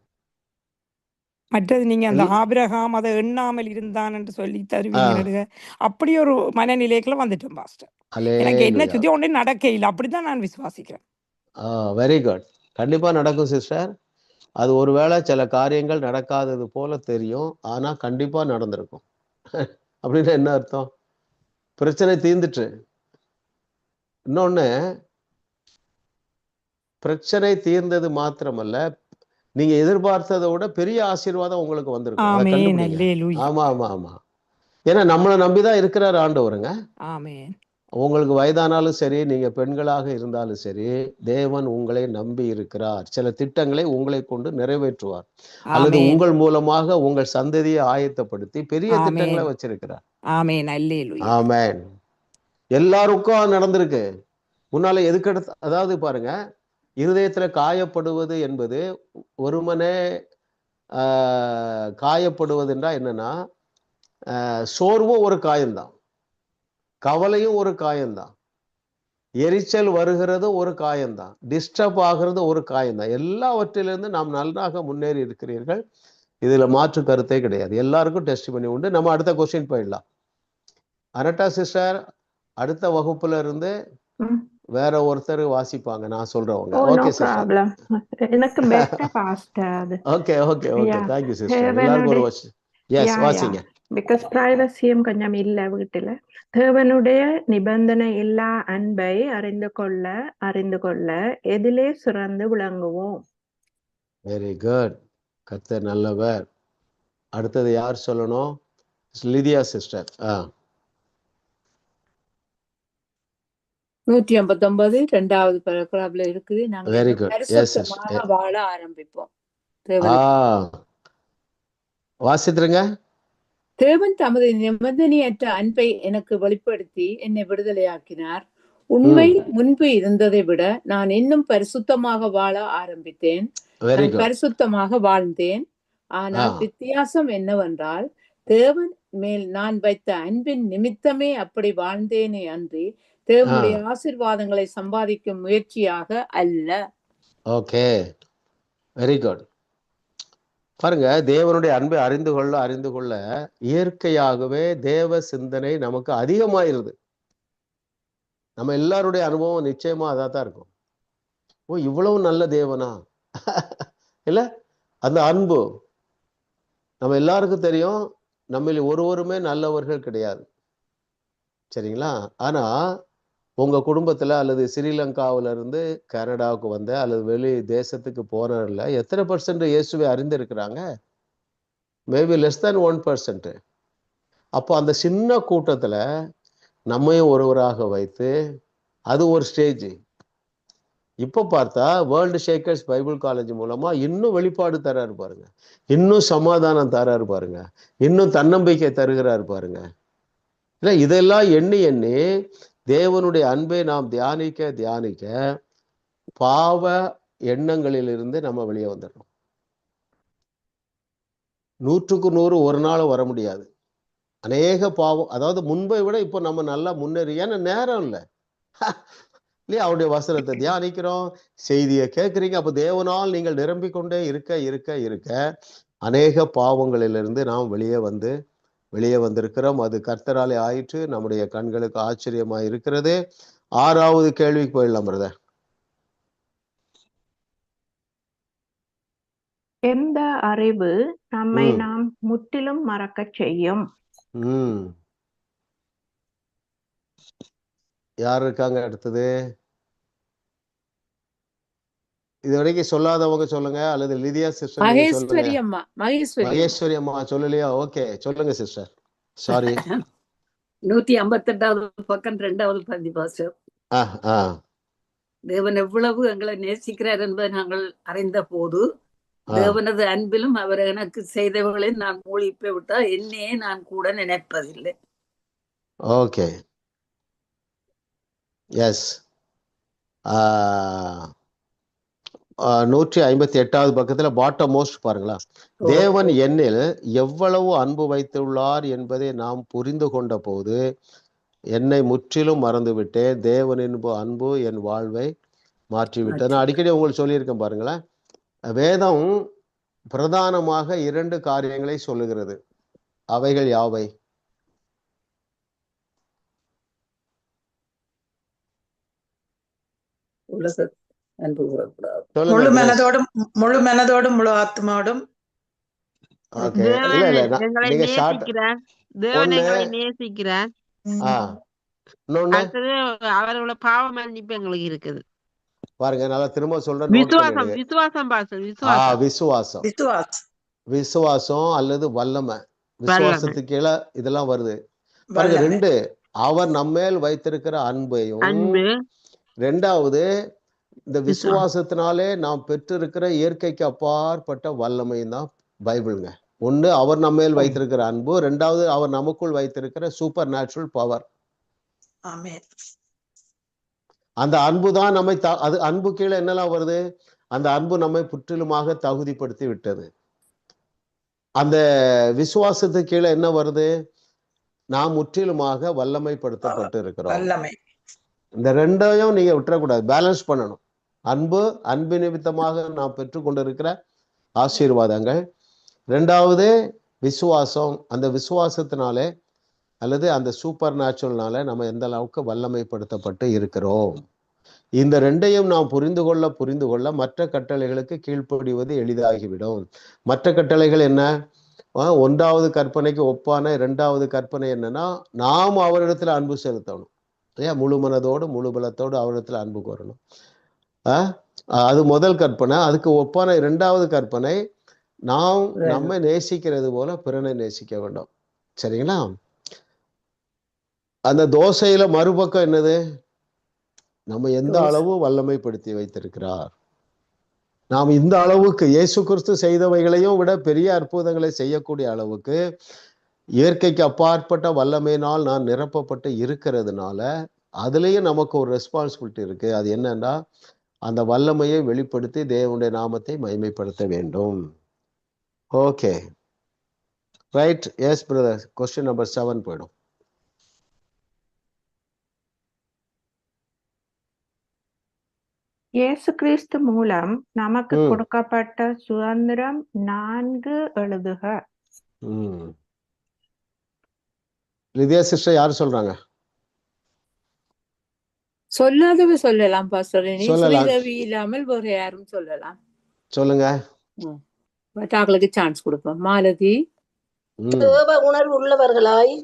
Speaker 7: மற்றது நீங்க அந்த ஆபிரகாம் அதை எண்ணாமல் இருந்தான் என்று சொல்லி தருவீங்க, அப்படி ஒரு மனநிலைக்குள்ள வந்துட்டோம் பாஸ்டர். எனக்கு என்ன சுத்தி ஒன்றே நடக்க இல்லை, அப்படிதான் நான் விசுவாசிக்கிறேன்.
Speaker 1: Very good. கண்டிப்பா நடக்கும் சிஸ்டர். அது ஒருவேளை சில காரியங்கள் நடக்காதது போல தெரியும், ஆனா கண்டிப்பா நடந்திருக்கும். அப்படின்னா என்ன அர்த்தம்? பிரச்சனை தீர்ந்துட்டு. இன்னொன்னு, பிரச்சனை தீர்ந்தது மாத்திரமல்ல, நீங்க எதிர்பார்த்ததை விட பெரிய ஆசீர்வாதம் உங்களுக்கு வந்திருக்கும். அதை
Speaker 7: ஆமென்.
Speaker 1: கண்டுபிடிங்க.
Speaker 7: அல்லேலூயா.
Speaker 1: ஆமா ஆமா ஆமா. ஏன்னா நம்மளை நம்பிதான் இருக்கிறார் ஆண்டவருங்க.
Speaker 7: ஆமென். உங்களுக்கு
Speaker 1: உங்களுக்கு வயதானாலும் சரி, நீங்க பெண்களாக இருந்தாலும் சரி, தேவன் உங்களை நம்பி இருக்கிறார். சில திட்டங்களை உங்களை கொண்டு நிறைவேற்றுவார், அல்லது
Speaker 7: ஆமென்.
Speaker 1: உங்கள் மூலமாக உங்கள் சந்ததியை ஆயத்தப்படுத்தி பெரிய திட்டங்களை
Speaker 7: ஆமென்.
Speaker 1: வச்சிருக்கிறார்.
Speaker 7: ஆமென். அல்லேலூயா.
Speaker 1: ஆமென். எல்லாருக்கும் அது நடந்திருக்கு. முன்னால எதுக்கெடுத்து, அதாவது பாருங்க, இருதயத்துல காயப்படுவது என்பது ஒருமனே காயப்படுவதுன்றா என்னன்னா, சோர்வும் ஒரு காயம்தான், கவலையும் ஒரு காயம்தான், எரிச்சல் வருகிறதும் ஒரு காயம்தான், டிஸ்டர்ப் ஆகிறது ஒரு காயம்தான். எல்லாவற்றிலிருந்து நாம் நன்றாக முன்னேறி இருக்கிறீர்கள். இதுல மாற்று கருத்தே கிடையாது. எல்லாருக்கும் டெஸ்ட் பண்ணி உண்டு. நம்ம அடுத்த கொஸ்டின் போயிடலாம். அனட்டா சிஸ்டர், அடுத்த வகுப்புல இருந்து
Speaker 2: ம்.
Speaker 1: வேற ஒருத்தர் வாசிப்பாங்க, நான் சொல்றவங்க.
Speaker 2: ஓ, நோ
Speaker 1: ஓகே சிஸ்டர்.
Speaker 2: ப்ராப்ளம். எனக்கு பெட்டர் பாஸ்டர் அது.
Speaker 1: Okay okay okay,
Speaker 2: yeah
Speaker 1: thank you sister. எல்லாருக்கும் ஒரு
Speaker 2: தேவனுடைய
Speaker 1: எஸ்
Speaker 2: யா யா
Speaker 1: வாசிங்க.
Speaker 2: பிகாஸ் பிரைவசியும் கொஞ்சம் இல்லை வீட்டுல. தேவனுடைய நிபந்தனை இல்லா அன்பை அறிந்து கொள்ள எதிலே சிறந்து விளங்குவோம்.
Speaker 1: Very good. கர்த்தர் நல்லவர். அடுத்தது யார் சொல்லணும்? லிதியா சிஸ்டர்.
Speaker 8: 159 2வது paragraphல இருக்குது. நாங்கள்
Speaker 1: வெரி
Speaker 8: இன்னும்
Speaker 1: குட். எஸ்
Speaker 8: பரிசுத்தமாக
Speaker 1: சிஸ்டர்.
Speaker 8: வாழ ஆரம்பிப்போம். தேவனுக்கு
Speaker 1: வாசித்துருங்க.
Speaker 8: தேவன் தமது நிபந்தனையற்ற அன்பை எனக்கு வெளிப்படுத்தி என்னை விடுதலையாக்கினார். உண்மையில் முன்பு இருந்ததை விட நான் இன்னும் பரிசுத்தமாக வாழ ஆரம்பித்தேன்.
Speaker 1: வெரி
Speaker 8: நான்
Speaker 1: குட்.
Speaker 8: பரிசுத்தமாக வாழ்ந்தேன். ஆனால் வித்தியாசம் என்னவென்றால், தேவன் மேல் நான் வைத்த அன்பின் நிமித்தமே அப்படி வாழ்ந்தேனே அன்றி தேவனுடைய ஆசீர்வாதங்களை சம்பாதிக்கும் முயற்சியாக அல்ல.
Speaker 1: Okay, very good. பாருங்க, தேவனுடைய அன்பை அறிந்து கொள்ள இயற்கையாகவே தேவ சிந்தனை நமக்கு அதிகமாயிருது. நம்ம எல்லாருடைய அனுபவம் நிச்சயமா அதான் இருக்கும். ஓ, இவ்வளவு நல்ல தேவனா இல்ல, அந்த அன்பு நம்ம எல்லாருக்கும் தெரியும். நம்மள ஒருவருமே நல்லவர்கள் கிடையாது, சரிங்களா? ஆனா உங்க குடும்பத்துல அல்லது ஸ்ரீலங்காவில இருந்து கனடாவுக்கு வந்த அல்லது வெளி தேசத்துக்கு போனவர்ல எத்தனை % இயேசுவை அறிந்திருக்கிறாங்க? Maybe less than 1%. அப்போ அந்த சின்ன கூட்டத்துல நம்மையும் ஒருவராக வைத்து, அது ஒரு ஸ்டேஜ். இப்போ பார்த்தா வேர்ல்டு ஷேக்கர்ஸ் பைபிள் காலேஜ் மூலமா இன்னும் வெளிப்பாடு தராரு பாருங்க, இன்னும் சமாதானம் தராரு பாருங்க, இன்னும் தன்னம்பிக்கை தருகிறாரு பாருங்க. இல்லை, இதெல்லாம் எண்ணி எண்ணி தேவனுடைய அன்பை நாம் தியானிக்க பாவ எண்ணங்களிலிருந்து நம்ம வெளியே வந்துடணும். 100க்கு 100 ஒரு நாள் வர முடியாது. அநேக பாவம், அதாவது முன்பை விட இப்போ நம்ம நல்லா முன்னேறி, ஏன்னா நேரம் இல்லை இல்லையா? அவருடைய வசனத்தை தியானிக்கிறோம், செய்தியை கேட்குறீங்க. அப்போ தேவனால் நீங்கள் நிரம்பிக் கொண்டே இருக்க அநேக பாவங்களிலிருந்து நாம் வெளியே வந்திருக்கிறோம். அது கர்த்தராலே ஆயிற்று, நம்முடைய கண்களுக்கு ஆச்சரியமா இருக்கிறது. 6வது கேள்விக்கு போயிடலாம் பிரதர்.
Speaker 2: எந்த அறிவு நம்மை நாம் முற்றிலும் மறக்க செய்யும்?
Speaker 1: யார் இருக்காங்க அடுத்தது? இது வரைக்கும் சொல்லாதவங்க சொல்லுங்க, அல்லது லிதியா சிஸ்டர்
Speaker 8: மகேஸ்வரி
Speaker 1: சொல்லுங்க.
Speaker 8: அம்மா
Speaker 1: மகேஸ்வரி அம்மா சொல்லலையா? ஓகே, சொல்லுங்க சிஸ்டர். சாரி.
Speaker 9: 158வது பக்கம் 2வது பந்தி பாஸ்டர். தேவன் எவ்வளவு எங்களை நேசிக்கிறார் என்பதை நாங்கள் அறிந்த போது, தேவனது அன்பிலும் அவர் எனக்கு செய்தவர்களை நான் மூழ்கி விட்டால் என்னையே நான் கூட நினைப்பதில்லை.
Speaker 1: Okay, S. 158வது பக்கத்துல பாட்டம் மோஸ்ட் பாருங்களா. தேவன் என்னில் எவ்வளவு அன்பு வைத்துள்ளார் என்பதை நாம் புரிந்து கொண்ட போது என்னை முற்றிலும் மறந்து விட்டேன். தேவனின் அன்பு என் வாழ்வை மாற்றிவிட்டது. நான் அடிக்கடி உங்களுக்கு சொல்லியிருக்கேன் பாருங்களேன். வேதம் பிரதானமாக 2 காரியங்களை சொல்லுகிறது. அவைகள் யாவை?
Speaker 4: முழு மனதோடும் முழு ஆத்மாவோடும்
Speaker 10: அவரோட பாவ மன்னிப்பு எங்களுக்கு இருக்குது.
Speaker 1: பாருங்க, நல்லா திரும்ப சொல்றேன், நோட்
Speaker 10: விசுவாசம்
Speaker 1: பண்ணிடுங்க.
Speaker 10: விசுவாசம் பாஸ்டர் விசுவாசம்
Speaker 1: விசுவாசம்,
Speaker 4: விசுவாஸ்
Speaker 1: விசுவாசம் அல்லது வல்லமை.
Speaker 10: வல்லமை
Speaker 1: விசுவாசத்துக்கு கீழே இதெல்லாம் வருது. பாருங்க,
Speaker 4: வல்லமை
Speaker 1: 2 அவர் நம்மேல் வைத்திருக்கிற அன்பையும்,
Speaker 10: அன்பு
Speaker 1: 2வது இந்த
Speaker 10: விசுவாசம்
Speaker 1: விசுவாசத்தினாலே நாம் பெற்றிருக்கிற இயற்கைக்கு அப்பாற்பட்ட வல்லமையும் தான் பைபிளுங்க. 1 அவர் நம்மேல் வைத்திருக்கிற அன்பு, 2வது அவர் நமக்குள் வைத்திருக்கிற சூப்பர் நேச்சுரல் பவர்.
Speaker 4: ஆமென்.
Speaker 1: அந்த அன்பு தான் நம்மை அது அன்பு கீழே என்னெல்லாம் வருது? அந்த அன்பு நம்மை முற்றிலுமாக தகுதிப்படுத்தி விட்டது. அந்த விசுவாசத்துக்கு கீழே என்ன வருது? நாம் முற்றிலுமாக வல்லமைப்படுத்தப்பட்டு இருக்கிறோம்.
Speaker 4: வல்லமை
Speaker 1: இந்த 2ஐயும் நீங்க விட்டுறக்கூடாது, பேலன்ஸ் பண்ணணும். அன்பு நிமித்தமாக நாம் பெற்றுக்கொண்டிருக்கிற ஆசீர்வாதங்கள், 2வது விசுவாசம். அந்த விசுவாசத்தினாலே அல்லது அந்த சூப்பர் நேச்சுரல்னால நம்ம எந்த அளவுக்கு வல்லமைப்படுத்தப்பட்டு இருக்கிறோம். இந்த 2ஐயும் நாம் புரிந்து கொள்ள மற்ற கட்டளைகளுக்கு கீழ்ப்படிவது எளிதாகிவிடும். மற்ற கட்டளைகள் என்ன? 1வது கற்பனைக்கு ஒப்பான 2வது கற்பனை என்னன்னா, நாம் அவரிடத்துல அன்பு செலுத்தணும். முழு மனதோடு முழு பலத்தோடு அவரிடத்துல அன்பு கோரணும். அது முதல் கற்பனை. அதுக்கு ஒப்பான 2வது கற்பனை, நாம் நம்மை நேசிக்கிறது போல பிறனை நேசிக்க வேண்டும். சரிங்களா? அந்த தோசையில மறுபக்கம் என்னது? நம்ம எந்த அளவு வல்லமைப்படுத்தி வைத்திருக்கிறார். நாம் இந்த அளவுக்கு இயேசு கிறிஸ்து செய்தவைகளையும் விட பெரிய அற்புதங்களை செய்யக்கூடிய அளவுக்கு இயற்கைக்கு அப்பாற்பட்ட வல்லமையினால் நான் நிரப்பப்பட்டு இருக்கிறதுனால அதுலேயும் நமக்கு ஒரு ரெஸ்பான்சிபிலிட்டி இருக்கு. அது என்னன்னா, அந்த வல்லமையை வெளிப்படுத்தி தேவனுடைய நாமத்தை மகிமைப்படுத்த வேண்டும். Okay, right. Yes brother, question number 7 போயிடும்.
Speaker 2: இயேசு கிறிஸ்து மூலம் நமக்கு கொடுக்கப்பட்ட சுதந்திரம் 4 எழுதுக.
Speaker 1: லிதியா சிஸ்டர் யாரு சொல்றாங்க?
Speaker 8: சொல்லாதவ சொல்லலாம் பாஸ்டர்.
Speaker 1: சொல்லலாம்.
Speaker 8: ஸ்ரீதேவி இல்லாமல் வேற யாரும் சொல்லலாம்.
Speaker 1: சொல்லுங்க.
Speaker 8: டாக்களுக்கு சான்ஸ் கொடுப்போம். மாலதி.
Speaker 11: தேவ உணர்வு உள்ளவர்களாய்,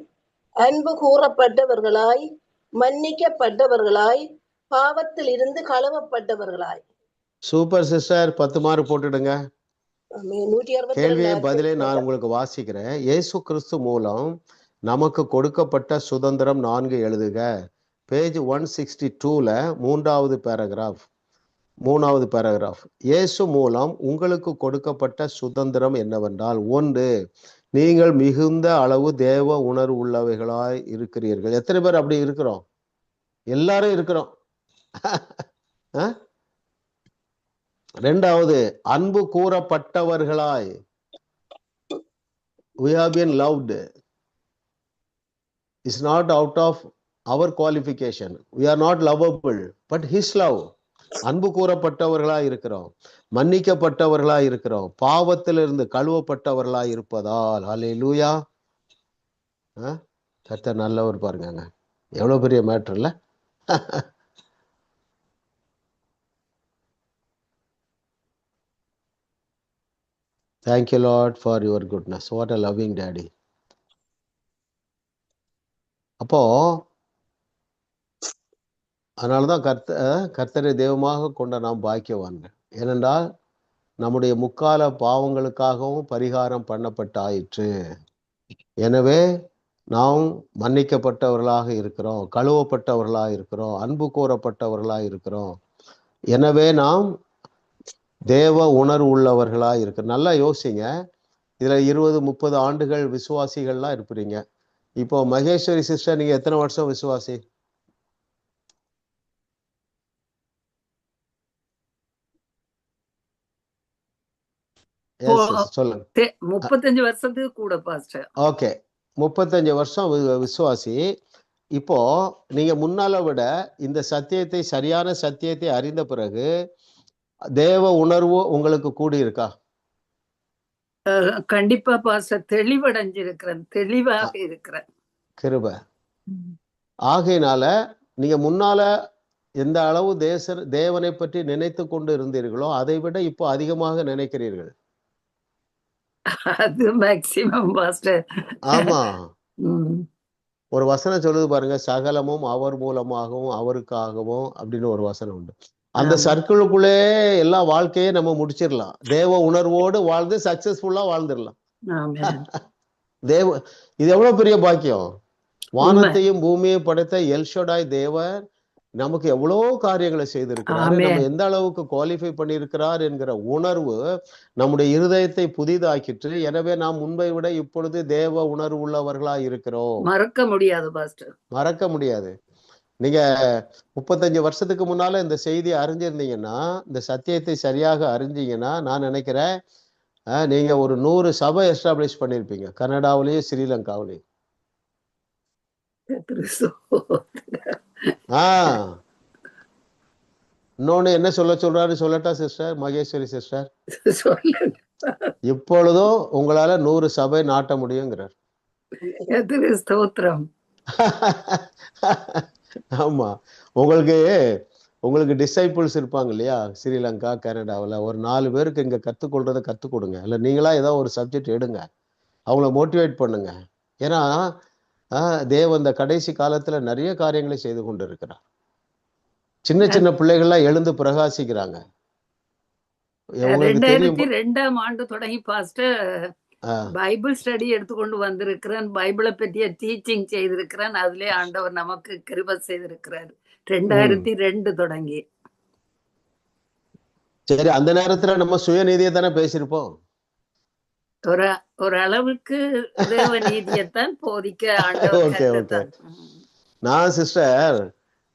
Speaker 11: அன்பு கூறப்பட்டவர்களாய், மன்னிக்கப்பட்டவர்களாய், பாவத்தில் இருந்து கழுவப்பட்டவர்களாய்.
Speaker 1: சூப்பர் சிஸ்டர், 10 மார்க் போட்டுடுங்க. கேள்வியை பதிலே நான் உங்களுக்கு வாசிக்கிறேன். இயேசு கிறிஸ்து மூலம் நமக்கு கொடுக்கப்பட்ட சுதந்திரம் 4 எழுதுக. பேஜ் 162ல 3வது பேராகிராஃப். இயேசு மூலம் உங்களுக்கு கொடுக்கப்பட்ட சுதந்திரம் என்னவென்றால், 1, நீங்கள் மிகுந்த அளவு தேவ உணர்வு உள்ளவைகளாய் இருக்கிறீர்கள். எத்தனை பேர் அப்படி இருக்கிறோம்? எல்லாரும் இருக்கிறோம். 2வது, அன்பு கூறப்பட்டவர்களாய். We have been loved. It's not out of our qualification. We are not lovable, but His love. அன்பு கூறப்பட்டவர்களாய் இருக்கிறோம், மன்னிக்கப்பட்டவர்களாய் இருக்கிறோம், பாவத்திலிருந்து கழுவப்பட்டவர்களாய் இருப்பதால். ஹல்லேலூயா. கர்த்தர் நல்லவர். பாருங்க, எவ்வளவு பெரிய மேட்டர் இல்ல? Thank you, Lord, for your goodness. What a loving daddy. அப்போ அதனாலதான் கர்த்தரை தெய்வமாக கொண்ட நாம் பாக்கியவான்கள். ஏனென்றால் நம்முடைய முக்கால பாவங்களுக்காகவும் பரிகாரம் பண்ணப்பட்டாயிற்று. எனவே நாம் மன்னிக்கப்பட்டவர்களாக இருக்கிறோம், கழுவப்பட்டவர்களாக இருக்கிறோம், அன்பு கூறப்பட்டவர்களாக இருக்கிறோம். எனவே நாம் தேவ உணர்வு உள்ளவர்களாக இருக்கு. நல்லா யோசிங்க. இதுல 20-30 ஆண்டுகள் விசுவாசிகள்லாம் இருப்பீங்க. இப்போ மகேஸ்வரி சிஸ்டர், நீங்க எத்தனை வருஷம் விசுவாசி? சொல்லுங்க.
Speaker 9: 35 வருஷத்துக்கு கூட பாஸ்டர்.
Speaker 1: ஓகே, 35 வருஷம் விசுவாசி. இப்போ நீங்க முன்னால விட இந்த சத்தியத்தை, சரியான சத்தியத்தை அறிந்த பிறகு தேவ உணர்வு உங்களுக்கு கூடி இருக்கா?
Speaker 9: கண்டிப்பா பாஸ்டர், தெளிவடைஞ்சிருக்கிறேன், தெளிவாக இருக்கிறேன்.
Speaker 1: கிருபை. ஆகையினால நீங்க முன்னால எந்த அளவு தேவனை பற்றி நினைத்து கொண்டு இருந்தீர்களோ அதை விட இப்போ அதிகமாக நினைக்கிறீர்கள்.
Speaker 9: அது மேக்ஸிமம் பாஸ்டர்.
Speaker 1: ஆமா, ஒரு வசனம் சொல்லுது பாருங்க, சகலமும் அவர் மூலமாகவும் அவருக்காகவும் அப்படின்னு ஒரு வசனம் உண்டு. அந்த
Speaker 8: ஆமா.
Speaker 1: சர்க்கிளுக்குள்ளே எல்லா வாழ்க்கையே நம்ம முடிச்சிடலாம். தேவ உணர்வோடு வாழ்ந்து சக்சஸ்ஃபுல்லா வாழ்ந்துடலாம்.
Speaker 8: ஆமென்.
Speaker 1: தேவ இது எவ்வளவு பெரிய பாக்கியம்.
Speaker 8: உண்மை.
Speaker 1: வானத்தையும் பூமியையும் படைத்த எல்ஷடாய் தேவர் நமக்கு எவ்வளோ காரியங்களை செய்திருக்கிறாரு. நம்ம
Speaker 8: ஆமென்.
Speaker 1: எந்த அளவுக்கு குவாலிஃபை பண்ணியிருக்கிறார் என்கிற உணர்வு நம்முடைய இருதயத்தை புதிதாக்கிற்று. எனவே நாம் முன்பை விட இப்பொழுது தேவ உணர்வு உள்ளவர்களா இருக்கிறோம்.
Speaker 8: மறக்க முடியாது பாஸ்டர்.
Speaker 1: மறக்க முடியாது. நீங்க 35 வருஷத்துக்கு முன்னால இந்த செய்தியை அறிஞ்சிருந்தீங்கன்னா, இந்த சத்தியத்தை சரியாக அறிஞ்சீங்கன்னா, நான் நினைக்கிறேன் நீங்க ஒரு 100 சபை எஸ்டாப்ளிஷ் பண்ணியிருப்பீங்க, கனடாவிலையும் ஸ்ரீலங்காவிலையும். ஆஹ் இன்னொன்னு என்ன சொல்றாரு சொல்லட்டா சிஸ்டர் மகேஸ்வரி சிஸ்டர்?
Speaker 8: சொல்லுங்க.
Speaker 1: இப்பொழுதும் உங்களால 100 சபை நாட்ட முடியுங்கிறார்.
Speaker 8: ஸ்தோத்திரம்.
Speaker 1: ஆமா, உங்களுக்கு டிசைபிள்ஸ் இருப்பாங்க இல்லையா, ஸ்ரீலங்கா கனடாவில். ஒரு 4 பேருக்கு இங்க கற்றுக்கொள்றதை கற்றுக் கொடுங்க. இல்லை நீங்களா ஏதோ ஒரு சப்ஜெக்ட் எடுங்க, அவங்கள மோட்டிவேட் பண்ணுங்க. ஏன்னா தேவன் இந்த கடைசி காலத்துல நிறைய காரியங்களை செய்து கொண்டு இருக்கிறார். சின்ன சின்ன பிள்ளைகள்லாம் எழுந்து பிரகாசிக்கிறாங்க. உங்களுக்கு தெரியும்,
Speaker 8: 2002ஆம் ஆண்டு தொடங்கி பாஸ்டர் பைபிள் ஸ்டடி எடுத்துக்கொண்டு வந்திருக்கிறேன். பைபிளை பற்றிய டீச்சிங் செய்திருக்கிறேன். அதுல ஆண்டவர் நமக்கு கிருபை செய்திருக்கிறார் 2002 தொடங்கி.
Speaker 1: சரி, அந்த நேரத்துல நம்ம சுயநீதியை தானே பேசியிருப்போம்.
Speaker 8: ஒரு அளவுக்கு தேவ நீதியைத்தான் போதிக்க
Speaker 1: ஓகே ஓகே. நான் சிஸ்டர்,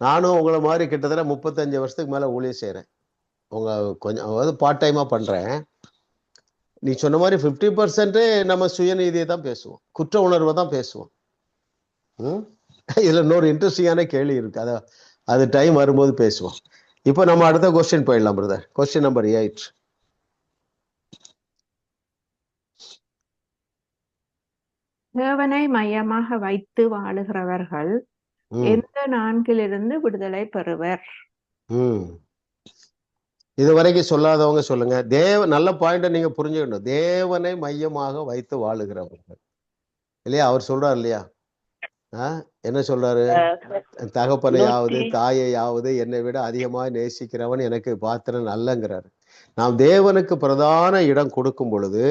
Speaker 1: நானும் உங்களை மாதிரி கிட்டத்தட்ட 35 வருஷத்துக்கு மேல ஊழியம் செய்யறேன். உங்க கொஞ்சம் பார்ட் டைமா பண்றேன். நீ சொன்ன மாதிரி 50% நம்ம சுயநீதியை தான் பேசுவோம், குற்ற உணர்வை தான் பேசுவோம். இதுல இன்னொரு இன்ட்ரெஸ்டிங்கான கேள்வி இருக்கு, அது டைம் வரும்போது பேசுவோம். இப்போ நம்ம அடுத்த கொஸ்டின் போயிடலாம் பிரதர். Question number 8.
Speaker 2: தேவனை மையமாக வைத்து வாழுகிறவர்கள் எந்த 4லிருந்து விடுதலை பெறுவர்?
Speaker 1: இதுவரைக்கும் சொல்லாதவங்க சொல்லுங்க. நல்ல பாயிண்ட நீங்க புரிஞ்சுக்கணும். தேவனை மையமாக வைத்து வாழுகிறவர்கள் இல்லையா, அவர் சொல்றாரு இல்லையா, என்ன சொல்றாரு? தகப்பனையாவது தாயையாவது என்னை விட அதிகமாக நேசிக்கிறவன் எனக்கு பாத்திரன் அல்லங்கிறாரு. நாம் தேவனுக்கு பிரதான இடம் கொடுக்கும் பொழுது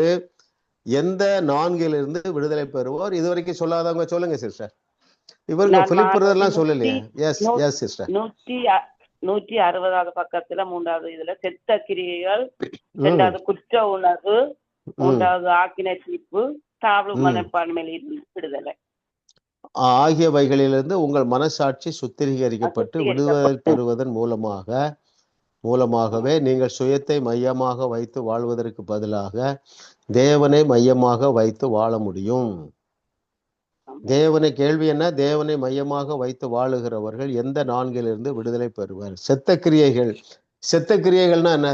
Speaker 1: எந்த 4லிருந்து விடுதலை பெறுவோர்? இதுவரைக்கும் சொல்லாதவங்க சொல்லுங்க சிஸ்டர். இவங்க பிலிப் பிரதர்லாம் சொல்லலையே. S yes sister.
Speaker 5: 160வது பக்கத்துல 3வது இதுல செத்த கிரியைகள், 2வது குற்ற உணர்வு, 3வது ஆக்கினை தீர்ப்பு, தாழ்வு மனப்பான்மையில் விடுதலை
Speaker 1: ஆகியவைகளிலிருந்து உங்கள் மனசாட்சி சுத்திகரிக்கப்பட்டு விடுதலை பெறுவதன் மூலமாகவே நீங்கள் சுயத்தை மையமாக வைத்து வாழ்வதற்கு பதிலாக தேவனை மையமாக வைத்து வாழ முடியும். தேவனை கேள்வி என்ன? தேவனை மையமாக வைத்து வாழுகிறவர்கள் எந்த 4லிருந்து விடுதலை பெறுவர்? செத்த கிரியைகள்னா என்ன?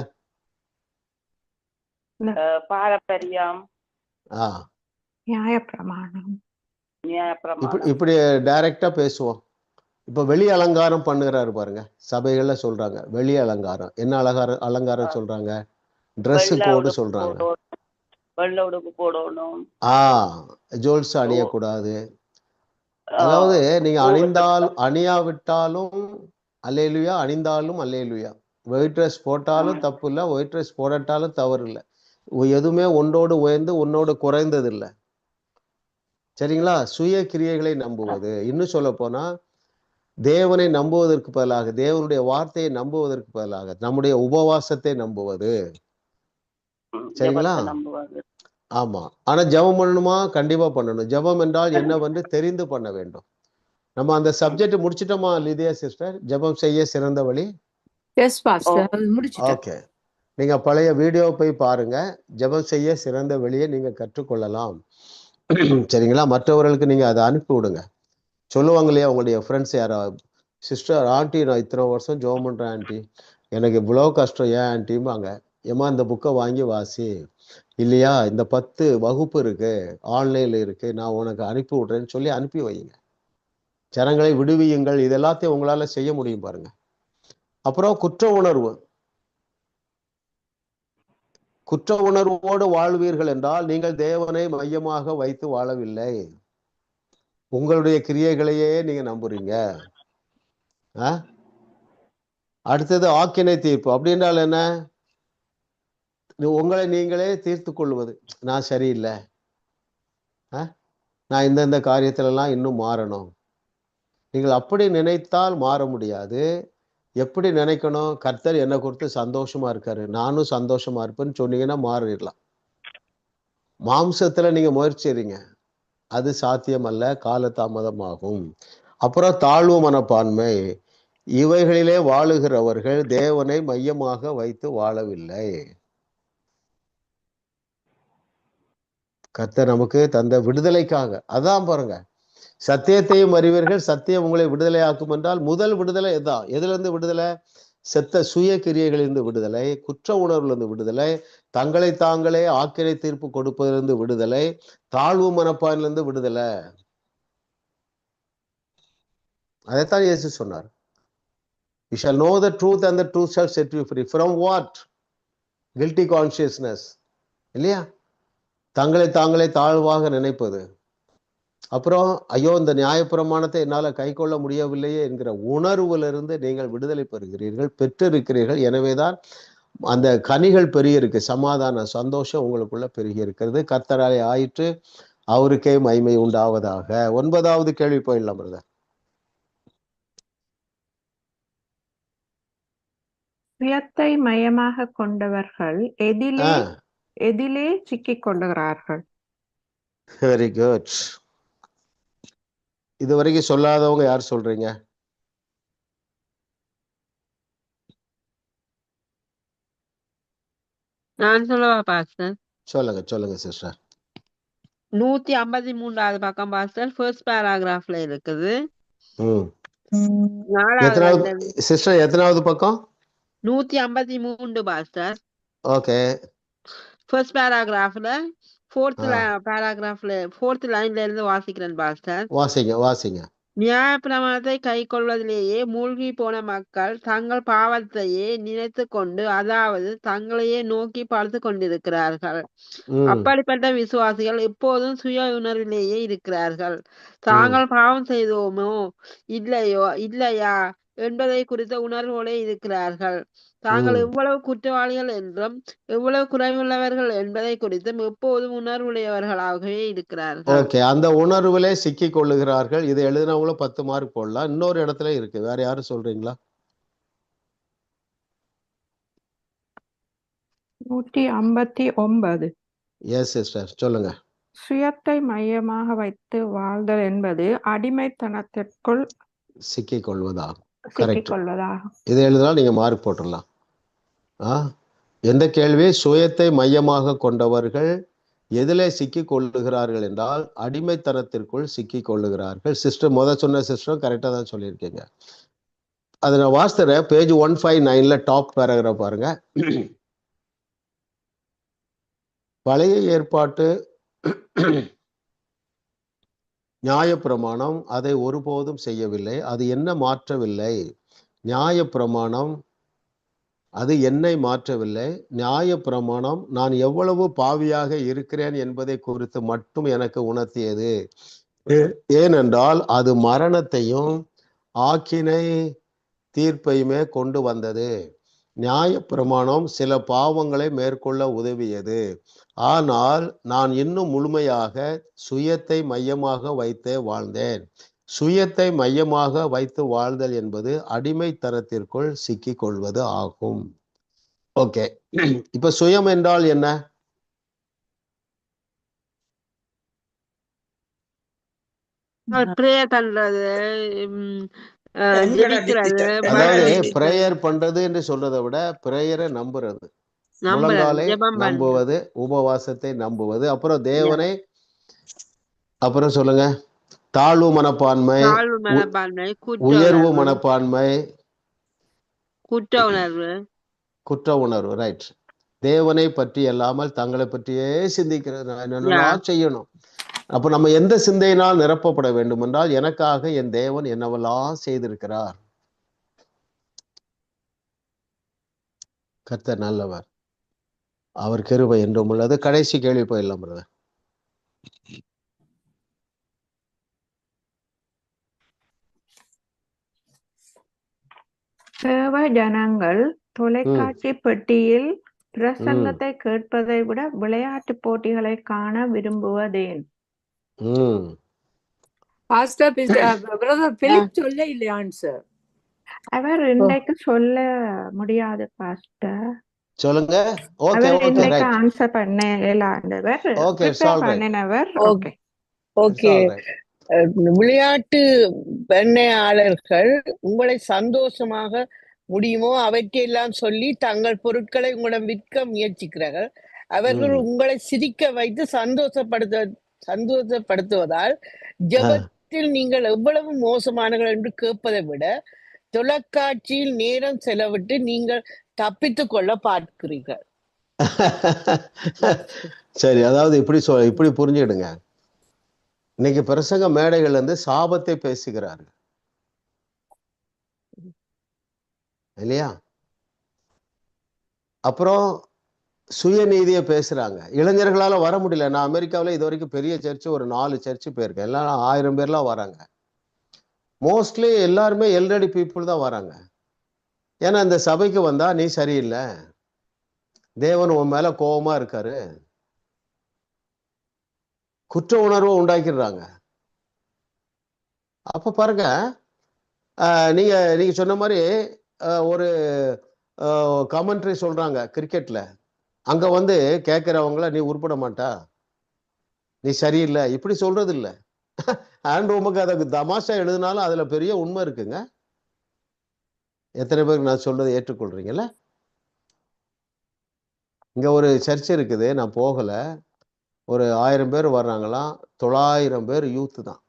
Speaker 5: பாரம்பரியம்,
Speaker 2: நியாயப்பிரமாணம்.
Speaker 1: இப்படி டைரக்டா பேசுவோம். இப்ப வெளி அலங்காரம் பண்ணுகிறாரு பாருங்க, சபைகள்ல சொல்றாங்க வெளி அலங்காரம். என்ன அலங்காரம் சொல்றாங்க? ட்ரெஸ் கோடு சொல்றாங்க. ஜுவல்ஸ் அணியக்கூடாது. அதாவது நீங்க அணியாவிட்டாலும் அல்லேலுயா, அணிந்தாலும் அல்லேலுயா. ஒயிட் ட்ரெஸ் போட்டாலும் தப்பு இல்லை, ஒயிட் ட்ரெஸ் போடட்டாலும் தவறு இல்லை. எதுவுமே ஒன்றோடு உயர்ந்து உன்னோடு குறைந்தது இல்லை. சரிங்களா? சுய கிரியைகளை நம்புவது. இன்னும் சொல்ல போனா தேவனை நம்புவதற்கு பதிலாக, தேவனுடைய வார்த்தையை நம்புவதற்கு பதிலாக நம்முடைய உபவாசத்தை நம்புவது. சரிங்களா? ஆமா. ஆனா ஜெபம் பண்ணணுமா? கண்டிப்பா பண்ணணும். ஜெபம் என்றால் என்னவென்று தெரிந்து பண்ண வேண்டும். நம்ம அந்த சப்ஜெக்ட் முடிச்சிட்டோமா லிதியா சிஸ்டர்? ஜெபம் செய்ய சிறந்த வழி. ஓகே, நீங்க பழைய வீடியோ போய் பாருங்க. ஜெபம் செய்ய சிறந்த வழியை நீங்க கற்றுக்கொள்ளலாம். சரிங்களா? மற்றவர்களுக்கு நீங்க அதை அனுப்பி விடுங்க. சொல்லுவாங்க இல்லையா, உங்களுடைய ஃப்ரெண்ட்ஸ் யாராவது, சிஸ்டர் ஆண்டி நான் இத்தனை வருஷம் ஜெபம் பண்றேன் ஆண்டி, எனக்கு இவ்வளோ கஷ்டம், ஏன் ஆண்டிம்பாங்க. ஏமா இந்த புக்கை வாங்கி வாசி, இல்லையா இந்த 10 வகுப்பு இருக்கு, ஆன்லைன்ல இருக்கு, நான் உனக்கு அனுப்பி விடுறேன்னு சொல்லி அனுப்பி வைங்க. ஜனங்களை விடுவியுங்கள். இது எல்லாத்தையும் உங்களால செய்ய முடியும் பாருங்க. அப்புறம் குற்ற உணர்வோடு வாழ்வீர்கள் என்றால் நீங்கள் தேவனை மையமாக வைத்து வாழவில்லை, உங்களுடைய கிரியைகளையே நீங்க நம்புறீங்க. அடுத்தது ஆக்கினை தீர்ப்பு. அப்படின்றால் என்ன? உங்களை நீங்களே தீர்த்து கொள்வது. நான் சரியில்லை, நான் இந்தந்த காரியத்திலெல்லாம் இன்னும் மாறணும். நீங்கள் அப்படி நினைத்தால் மாற முடியாது. எப்படி நினைக்கணும்? கர்த்தர் என்னை குறித்து சந்தோஷமா இருக்காரு, நானும் சந்தோஷமா இருப்பேன்னு சொன்னீங்கன்னா மாறிடலாம். மாம்சத்துல நீங்க முயற்சிறீங்க, அது சாத்தியம் அல்ல, காலதாமதமாகும். அப்புறம் தாழ்வு மனப்பான்மை. இவைகளிலே வாழுகிறவர்கள் தேவனை மையமாக வைத்து வாழவில்லை. கர்த்தர் நமக்கு தந்த விடுதலைக்காக. அதான் பாருங்க, சத்தியத்தையும் அறிவீர்கள், சத்தியம் உங்களை விடுதலை ஆக்கும் என்றால் முதல் விடுதலை எதான்? எதுல இருந்து விடுதலை? செத்த சுய கிரியைகளிலிருந்து விடுதலை, குற்ற உணர்வுலேருந்து விடுதலை, தங்களை தாங்களே ஆக்கினை தீர்ப்பு கொடுப்பதிலிருந்து விடுதலை, தாழ்வு மனப்பான்மையிலிருந்து விடுதலை. அதைத்தான் இயேசு சொன்னார். You shall know the truth and the truth shall set you free. From what? Guilty consciousness. இல்லையா? தங்களை தாங்களே தாழ்வாக நினைப்பது. அப்புறம் ஐயோ இந்த நியாயப்பிரமாணத்தை என்னால் கை கொள்ள முடியவில்லையே என்கிற உணர்விலிருந்து நீங்கள் விடுதலை பெறுகிறீர்கள், பெற்றிருக்கிறீர்கள். எனவேதான் அந்த கனிகள் பெருகி இருக்கு. சமாதான சந்தோஷம் உங்களுக்குள்ள பெருகி இருக்கிறது. கர்த்தராலே ஆயிற்று, அவருக்கே மகிமை உண்டாவதாக. 9வது கேள்வி போயிடலாம் பிரதர்.
Speaker 2: சுயத்தை மையமாக கொண்டவர்கள் எதிலே சிக்கிக் கொள்ளுகிறார்கள்?
Speaker 1: Very good. இதுவரைக்கும் சொல்லாதவங்க யார் சொல்றீங்க?
Speaker 10: நான் சொல்லவா பாஸ்டர்?
Speaker 1: சொல்லுங்க சிஸ்டர்.
Speaker 10: 153வது பக்கம் பாஸ்டர், ஃபர்ஸ்ட் பேராகிராஃப்ல இருக்குது.
Speaker 1: சிஸ்டர் எத்தனாவது பக்கம்?
Speaker 10: 153 பாஸ்டர்.
Speaker 1: ஓகே.
Speaker 10: ஃபர்ஸ்ட் பேராகிராஃப்ல ஃபோர்த் லைன்ல இருந்து வாசிக்கிறேன் பாஸ்டர்.
Speaker 1: வாசிங்க.
Speaker 10: நியாயப்பிரமாணத்தை கை கொள்வதிலேயே மூழ்கி போன மக்கள் தங்கள் பாவத்தையே நினைத்து கொண்டு, அதாவது தங்களையே நோக்கி பார்த்து கொண்டிருக்கிறார்கள். அப்படிப்பட்ட விசுவாசிகள் எப்போதும் சுய உணர்விலேயே இருக்கிறார்கள். தாங்கள் பாவம் செய்தோமோ இல்லையா என்பதை குறித்த உணர்வோடு இருக்கிறார்கள். தாங்கள் எவ்வளவு குற்றவாளிகள் என்றும் எவ்வளவு குறைவுள்ளவர்கள் என்பதை குறித்தும் எப்போதும் உணர்வுடையவர்களாகவே இருக்கிறார்கள்.
Speaker 1: ஓகே, அந்த உணர்வுலே சிக்கி கொள்ளுகிறார்கள். இது எழுதினவங்களும் 10 மார்க் போடலாம். இன்னொரு இடத்துல இருக்கு, வேற யாரும் சொல்றீங்களா?
Speaker 2: 159.
Speaker 1: எஸ் சிஸ்டர், சொல்லுங்க.
Speaker 2: சுயத்தை மையமாக வைத்து வாழ்தல் என்பது அடிமைத்தனத்திற்குள்
Speaker 1: சிக்கிக் கொள்வதாகும்.
Speaker 2: இது
Speaker 1: எழுதினால் நீங்க மார்க் போட்டுடலாம். எந்த கேள்வி? சுயத்தை மையமாக கொண்டவர்கள் எதிலே சிக்கி கொள்ளுகிறார்கள் என்றால் அடிமைத்தனத்திற்குள் சிக்கி கொள்ளுகிறார்கள். சிஸ்டர் சொன்ன சிஸ்டரும் கரெக்டா தான் சொல்லியிருக்கீங்க. அதை நான் வாசித்தேன். பேஜ் 159ல டாப் பேராகிராஃப் பாருங்க. பழைய ஏற்பாட்டு நியாயப்பிரமாணம் அதை ஒருபோதும் செய்யவில்லை. அது என்ன மாற்றவில்லை? நியாயப்பிரமாணம் அது என்னை மாற்றவில்லை. நியாயப்பிரமாணம் நான் எவ்வளவு பாவியாக இருக்கிறேன் என்பதை குறித்து மட்டும் எனக்கு உணர்த்தியது. ஏனென்றால் அது மரணத்தையும் ஆக்கினை தீர்ப்பையுமே கொண்டு வந்தது. நியாயப்பிரமாணம் சில பாவங்களை மேற்கொள்ள உதவியது. ஆனால் நான் இன்னும் முழுமையாக சுயத்தை மையமாக வைத்தே வாழ்ந்தேன். சுயத்தை மையமாக வைத்து வாழ்தல் என்பது அடிமைத்தனத்திற்குள் சிக்கிக் கொள்வது ஆகும். ஓகே, இப்ப சுயம் என்றால் என்ன? அதாவது பிரேயர் பண்றது என்று சொல்றதை விட பிரேயரை நம்புறது, முழங்காலை நம்புவது, உபவாசத்தை நம்புவது, அப்புறம் தேவனை, அப்புறம் சொல்லுங்க, தாழ்வு மனப்பான்மை, உயர்வு மனப்பான்மை, குற்ற உணர்வு. ரைட். தேவனை பற்றி அல்லாமல் தங்களை பற்றியே சிந்திக்கிறது. நான் என்னெல்லாம் செய்யணும். அப்ப நம்ம எந்த சிந்தையினால் நிரப்பப்பட வேண்டும் என்றால், எனக்காக என் தேவன் என்னவெல்லாம் செய்திருக்கிறார், கர்த்தர் நல்லவர், அவர் கிருபை என்றும் உள்ளது. கடைசி கேள்வி போயிடலாம் பிரதர்.
Speaker 2: தேவ ஜனங்கள் தொலைக்காட்சி பெட்டியில்
Speaker 1: ம்
Speaker 2: பிரசங்கத்தை கேட்பதை விட விளையாட்டு போட்டிகளை காண விரும்புவதேன்?
Speaker 1: ம்
Speaker 8: பாஸ்டர் பிரதர் பிலிப் சொல்ல இல்லையா ஆன்சர்?
Speaker 2: அவர் இன்றைக்கு சொல்ல முடியாது பாஸ்டர்.
Speaker 1: சொல்லுங்க. ஓகே
Speaker 2: அவர்
Speaker 1: ஓகே
Speaker 2: இன்றைக்கு
Speaker 1: ரைட்.
Speaker 2: ஆன்சர் பண்ண இயலாண்டவர்,
Speaker 1: okay it's
Speaker 2: prepare
Speaker 1: all right.
Speaker 2: பண்ணினவர். Okay
Speaker 1: it's
Speaker 12: okay.
Speaker 1: All right.
Speaker 12: விளையாட்டு பண்ணையாளர்கள் உங்களை சந்தோஷமாக முடியுமோ அவற்றையெல்லாம் சொல்லி தங்கள் பொருட்களை உங்களிடம் விற்க முயற்சிக்கிறார்கள். அவர்கள்
Speaker 1: ம்
Speaker 12: உங்களை சிரிக்க வைத்து சந்தோஷப்படுத்துவதால்
Speaker 1: ஆ,
Speaker 12: ஜெபத்தில் நீங்கள் எவ்வளவு மோசமானவர்கள் என்று கேட்பதை விட தொலைக்காட்சியில் நேரம் செலவிட்டு நீங்கள் தப்பித்துக் கொள்ள பார்க்கிறீர்கள்.
Speaker 1: சரி, அதாவது இப்படி புரிஞ்சுக்கிடுங்க. இன்னைக்கு பிரசங்க மேடைகள் வந்து சாபத்தை பேசுகிறார்கள் இல்லையா? அப்புறம் சுயநீதியை பேசுறாங்க. இளைஞர்களால வர முடியல. நான் அமெரிக்காவில் இது வரைக்கும் பெரிய சர்ச்சு ஒரு 4 சர்ச்சு போயிருக்கேன். எல்லாம் 1000 பேர்லாம் வராங்க. மோஸ்ட்லி எல்லாருமே எல்ரெடி பீப்புள் தான் வராங்க. ஏன்னா இந்த சபைக்கு வந்தா நீ சரியில்லை, தேவன் உன் மேல கோபமா இருக்காரு, குற்ற உணர்வை உண்டாக்கிடுறாங்க. அப்ப பாருங்க, நீங்க சொன்ன மாதிரி ஒரு கமெண்ட்ரி சொல்றாங்க கிரிக்கெட்ல. அங்க வந்து கேட்கிறவங்கள நீ உருப்பட மாட்டா, நீ சரியில்லை, இப்படி சொல்றது இல்லை. அண்ட் உமக்கு அதுக்கு தமாஷா எழுதினாலும் அதுல பெரிய உண்மை இருக்குங்க. எத்தனை பேருக்கு நான் சொல்றதை ஏற்றுக்கொள்றீங்கல்ல? இங்க ஒரு சர்ச் இருக்குது, நான் போகல. ஒரு 1000 பேர் வர்றாங்களாம். 900 பேர் யூத் தான்.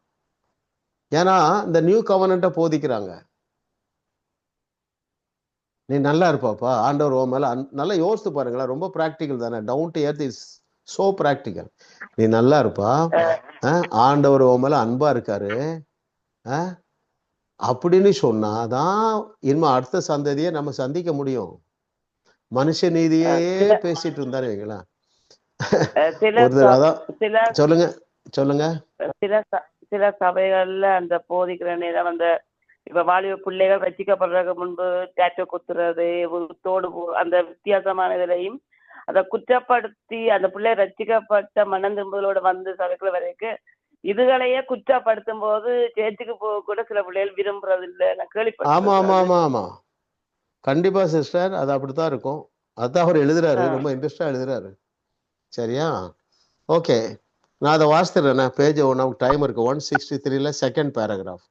Speaker 1: ஏன்னா இந்த நியூ கவர்னண்ட்டை போதிக்கிறாங்க. நீ நல்லா இருப்பாப்பா, ஆண்டவர் உன் மேல நல்லா யோசித்து பாருங்களேன். ரொம்ப ப்ராக்டிக்கல் தானே. Down to earth is so practical. நீ நல்லா இருப்பா, ஆண்டவர் உன் மேல அன்பா இருக்காரு அப்படின்னு சொன்னாதான் இனிமே அடுத்த சந்ததியை நம்ம சந்திக்க முடியும். மனுஷ நீதியே பேசிட்டு இருந்தாரு வைங்களா. ஒருத்தர் அதான் சொல்லுங்க சொல்லுங்க.
Speaker 5: சில சபைகள்ல அந்த போதிக்கிற நேரம் அந்த இப்ப வாலிப பிள்ளைகள் ரசிக்கப்படுறதுக்கு முன்பு டேட்டோ குத்துறது, தோடு அந்த வித்தியாசமான இதுலையும் அதை குற்றப்படுத்தி அந்த பிள்ளை ரசிக்கப்பட்ட மனம் திரும்புதலோட வந்து சபைக்குள்ள வரைக்கும் இதுகளையே குற்றப்படுத்தும் போது சேர்ச்சுக்கு போக கூட சில பிள்ளைகள் விரும்புறது இல்லை. நான் கேள்விப்பட்டேன்.
Speaker 1: ஆமா ஆமா ஆமா ஆமா, கண்டிப்பா சிஸ்டர், அது அப்படித்தான் இருக்கும். அதான் அவர் எழுதுறாரு, ரொம்ப இன்ட்ரெஸ்டா எழுதுறாரு. சரியா? ஓகே, நான் அதை வாசித்துறேன். பேஜ் நமக்கு டைம் இருக்கு. 163ல செகண்ட் பேராகிராஃப்.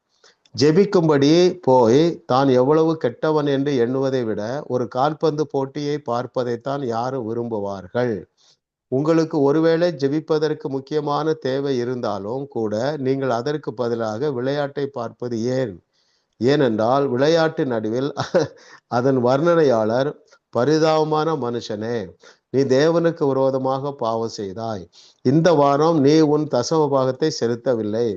Speaker 1: ஜெபிக்கும்படி போய் தான் எவ்வளவு கெட்டவன் என்று எண்ணுவதை விட ஒரு கால்பந்து போட்டியை பார்ப்பதைத்தான் யாரும் விரும்புவார்கள். உங்களுக்கு ஒருவேளை ஜெபிப்பதற்கு முக்கியமான தேவை இருந்தாலும் கூட நீங்கள் அதற்கு பதிலாக விளையாட்டை பார்ப்பது ஏன்? ஏனென்றால் விளையாட்டு நடுவில் அதன் வர்ணனையாளர் பரிதாபமான மனுஷனே, நீ தேவனுக்கு விரோதமாக பாவம் செய்தாய். இந்த வாரம் நீ உன் தசம பாகத்தை செலுத்தவில்லை,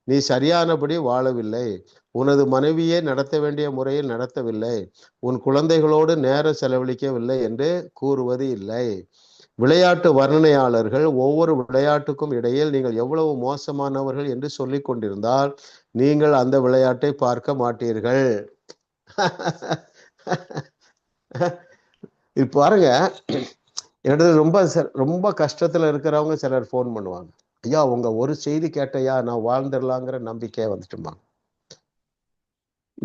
Speaker 1: நீ சரியானபடி வாழவில்லை, உனது மனைவியை நடத்த வேண்டிய முறையில் நடத்தவில்லை, உன் குழந்தைகளோடு நேரம் செலவழிக்கவில்லை என்று கூறுவது இல்லை. விளையாட்டு வர்ணனையாளர்கள் ஒவ்வொரு விளையாட்டுக்கும் இடையில் நீங்கள் எவ்வளவு மோசமானவர்கள் என்று சொல்லிக் கொண்டிருந்தால் நீங்கள் அந்த விளையாட்டை பார்க்க மாட்டீர்கள். இது பாருங்க, என்னது ரொம்ப கஷ்டத்துல இருக்கிறவங்க சிலர் ஃபோன் பண்ணுவாங்க. ஐயா உங்க ஒரு செய்தி கேட்டையா நான் வாழ்ந்துடலாங்கிற நம்பிக்கையை வந்துட்டுமா.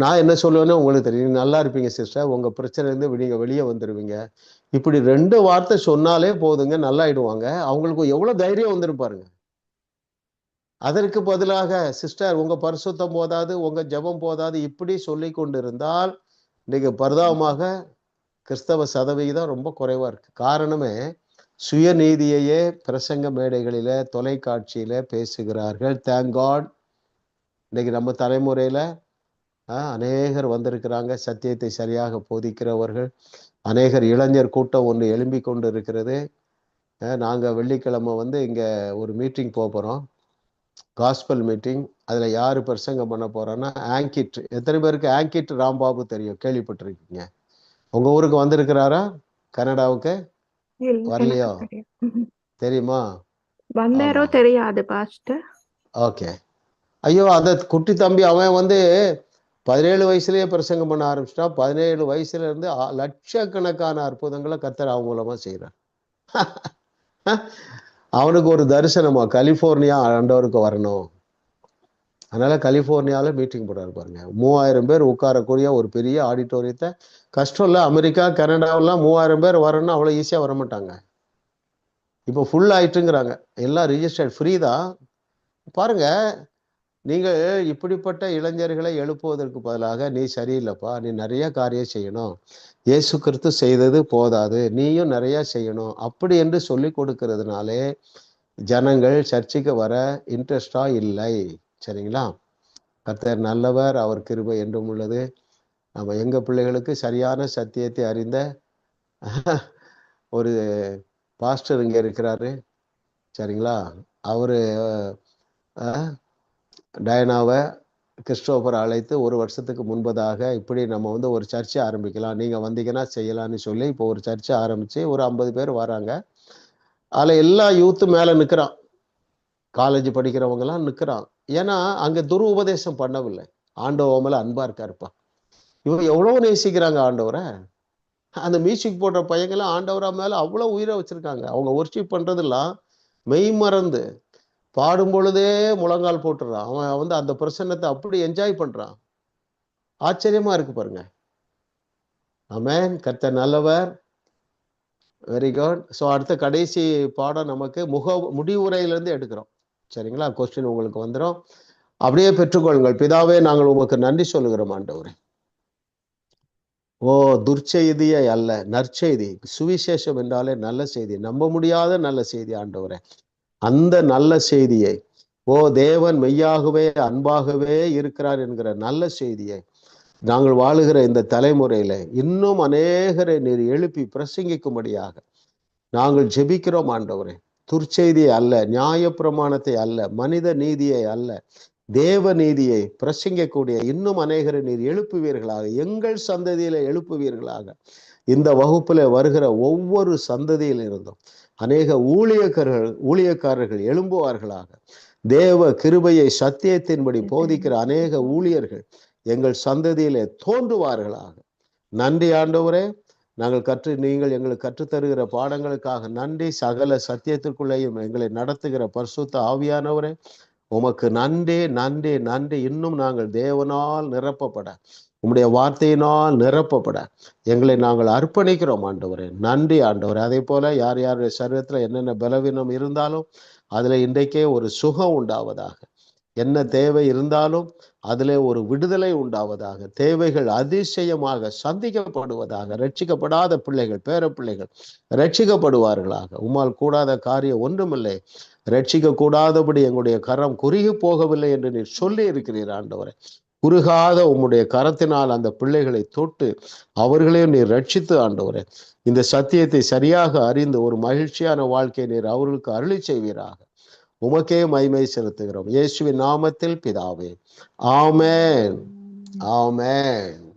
Speaker 1: நான் என்ன சொல்லுவேன்னு உங்களுக்கு தெரியும். நல்லா இருப்பீங்க சிஸ்டர், உங்க பிரச்சனை இருந்து நீங்க வெளியே வந்துடுவீங்க. இப்படி 2 வார்த்தை சொன்னாலே போதுங்க, நல்லாயிடுவாங்க. அவங்களுக்கு எவ்வளவு தைரியம் வந்துருப்பாருங்க. அதற்கு பதிலாக சிஸ்டர் உங்க பரிசுத்தம் போதாது, உங்க ஜெபம் போதாது, இப்படி சொல்லி கொண்டிருந்தால் இன்னைக்கு பரிதாபமாக கிறிஸ்தவ சதவிகிதம் ரொம்ப குறைவா இருக்கு. காரணமே சுயநீதியையே பிரசங்க மேடைகளில தொலைக்காட்சியில பேசுகிறார்கள். தேங்க் காட் இன்னைக்கு நம்ம தலைமுறையில அநேகர் வந்திருக்கிறாங்க, சத்தியத்தை சரியாக போதிக்கிறவர்கள். அநேகர் இளைஞர் கூட்டம் ஒன்று எழும்பி கொண்டு இருக்கிறது. நாங்கள் வெள்ளிக்கிழமை வந்து இங்கே ஒரு மீட்டிங் போகிறோம், காஸ்பல் மீட்டிங். அதில் யார் பிரசங்கம் பண்ண போகிறோன்னா ஆங்கிட். எத்தனை பேருக்கு ஆங்கிட் ராம்பாபு தெரியும், கேள்விப்பட்டிருக்கீங்க? உங்கள் ஊருக்கு வந்திருக்கிறாரா? கனடாவுக்கு வரலையோ? தெரியுமா?
Speaker 2: வந்தாரோ தெரியாது பாஸ்டர்.
Speaker 1: ஓகே. ஐயோ அந்த குட்டி தம்பி அவன் வந்து 17 வயசுலயே பிரசங்கம் பண்ண ஆரம்பிச்சிட்டா 17 வயசுல இருந்து லட்சக்கணக்கான அற்புதங்களை கர்த்தர் அவங்க மூலமா செய்யறார். அவனுக்கு ஒரு தரிசனமா கலிபோர்னியா ஆண்டவருக்கு வரணும். அதனால கலிபோர்னியால மீட்டிங் போடாரு பாருங்க. 3000 பேர் உட்காரக்கூடிய ஒரு பெரிய ஆடிட்டோரியத்தை. கஷ்டம் இல்லை, அமெரிக்கா கனடாவெல்லாம் 3000 பேர் வரணும்னா அவ்வளோ ஈஸியாக வரமாட்டாங்க. இப்போ ஃபுல் ஆயிட்டுங்கிறாங்க. எல்லாம் ரிஜிஸ்டர்ட், ஃப்ரீ தான். பாருங்க, நீங்கள் இப்படிப்பட்ட இளைஞர்களை எழுப்புவதற்கு பதிலாக நீ சரியில்லைப்பா, நீ நிறைய காரியம் செய்யணும், இயேசு கிறிஸ்து செய்தது போதாது, நீயும் நிறைய செய்யணும் அப்படி என்று சொல்லி கொடுக்கறதுனாலே ஜனங்கள் சர்ச்சுக்கு வர இன்ட்ரெஸ்டா இல்லை. சரிங்களா? கர்த்தர் நல்லவர், அவர் கிருபை என்றும் உள்ளது. நம்ம எங்க பிள்ளைகளுக்கு சரியான சத்தியத்தை அறிந்த ஒரு பாஸ்டர் இங்க இருக்கிறாரு. சரிங்களா? அவரு டயனாவை கிறிஸ்டோபர் அழைத்து 1 வருஷத்துக்கு முன்பதாக இப்படி நம்ம ஒரு சர்ச்சை ஆரம்பிக்கலாம், நீங்க வந்தீங்கன்னா செய்யலாம்னு சொல்லி இப்போ ஒரு சர்ச்சை ஆரம்பிச்சு ஒரு 50 பேர் வராங்க. அதில் எல்லா யூத்தும் மேல நிற்கிறான், காலேஜ் படிக்கிறவங்க எல்லாம் நிற்கிறான். ஏன்னா அங்க உபதேசம் பண்ணவில்லை. ஆண்டவர் மேல அன்பா இருக்காருப்பா. இவங்க எவ்வளவு நேசிக்கிறாங்க ஆண்டவரை. அந்த மியூசிக் போடுற பையங்கெல்லாம் ஆண்டவரா மேல அவ்வளவு உயிரை வச்சிருக்காங்க. அவங்க ஒர்ஷிப் பண்றதெல்லாம் மெய் மறந்து பாடும் பொழுதே முழங்கால் போட்டுறான். அவன் அந்த பிரசன்னத்தை அப்படி என்ஜாய் பண்றான். ஆச்சரியமா இருக்கு பாருங்க. ஆமென். கர்த்தர் நல்லவர். Very good. ஸோ அடுத்த கடைசி பாடம் நமக்கு முடிவுரையிலிருந்து எடுக்கிறோம். சரிங்களா? கொஸ்டின் உங்களுக்கு வந்துடும், அப்படியே பெற்றுக்கொள்ளுங்கள். பிதாவே, நாங்கள் உமக்கு நன்றி சொல்லுகிறோம் ஆண்டவரே. ஓ, துர்ச்செய்தியை அல்ல, நற்செய்தி. சுவிசேஷம் என்றாலே நல்ல செய்தி, நம்ப முடியாத நல்ல செய்தி ஆண்டவரே. அந்த நல்ல செய்தியை, ஓ தேவன் மெய்யாகவே அன்பாகவே இருக்கிறார் என்கிற நல்ல செய்தியை நாங்கள் வாழுகிற இந்த தலைமுறையில இன்னும் அநேகரை நீர் எழுப்பி பிரசங்கிக்கும்படியாக நாங்கள் ஜெபிக்கிறோம் ஆண்டவரே. துர்ச்செய்தியை அல்ல, நியாயப்பிரமாணத்தை அல்ல, மனித நீதியை அல்ல, தேவ நீதியை பிரசங்கக்கூடிய இன்னும் அநேகரை நீர் எழுப்புவீர்களாக, எங்கள் சந்ததியில எழுப்புவீர்களாக. இந்த வகுப்புல வருகிற ஒவ்வொரு சந்ததியில் இருந்தும் அநேக ஊழியக்காரர்கள் எழும்புவார்களாக. தேவ கிருபையை சத்தியத்தின்படி போதிக்கிற அநேக ஊழியர்கள் எங்கள் சந்ததியிலே தோன்றுவார்களாக. நன்றி ஆண்டவரே. நீங்கள் எங்களுக்கு கற்றுத்தருகிற பாடங்களுக்காக நன்றி. சகல சத்தியத்திற்குள்ளேயும் எங்களை நடத்துகிற பரிசுத்த ஆவியானவரே, உமக்கு நன்றி நன்றி நன்றி. இன்னும் நாங்கள் தேவனால் நிரப்பப்பட, உம்முடைய வார்த்தையினால் நிரப்பப்பட எங்களை நாங்கள் அர்ப்பணிக்கிறோம் ஆண்டவரே. நன்றி ஆண்டவரே. அதே போல யார் யாருடைய சரீரத்துல என்னென்ன பலவீனம் இருந்தாலும் அதுல இன்றைக்கே ஒரு சுகம் உண்டாவதாக. என்ன தேவை இருந்தாலும் அதிலே ஒரு விடுதலை உண்டாவதாக. தேவைகள் அதிசயமாக சந்திக்கப்படுவதாக. ரட்சிக்கப்படாத பிள்ளைகள், பேர பிள்ளைகள் ரட்சிக்கப்படுவார்களாக. உம்மால் கூடாத காரியம் ஒன்றுமில்லை. ரட்சிக்க கூடாதபடி எங்களுடைய கரம் குறுகி போகவில்லை என்று நீர் சொல்லி இருக்கிறீர் ஆண்டவரே. குறுகாத உம்முடைய கரத்தினால் அந்த பிள்ளைகளை தொட்டு அவர்களையும் நீர் ரட்சித்து ஆண்டவரே, இந்த சத்தியத்தை சரியாக அறிந்து ஒரு மகிழ்ச்சியான வாழ்க்கை நீர் அவர்களுக்கு அருளி செய்வீராக. உமக்கே மகிமை செலுத்துகிறோம் இயேசுவின் நாமத்தில் பிதாவே. ஆமென். ஆமென்.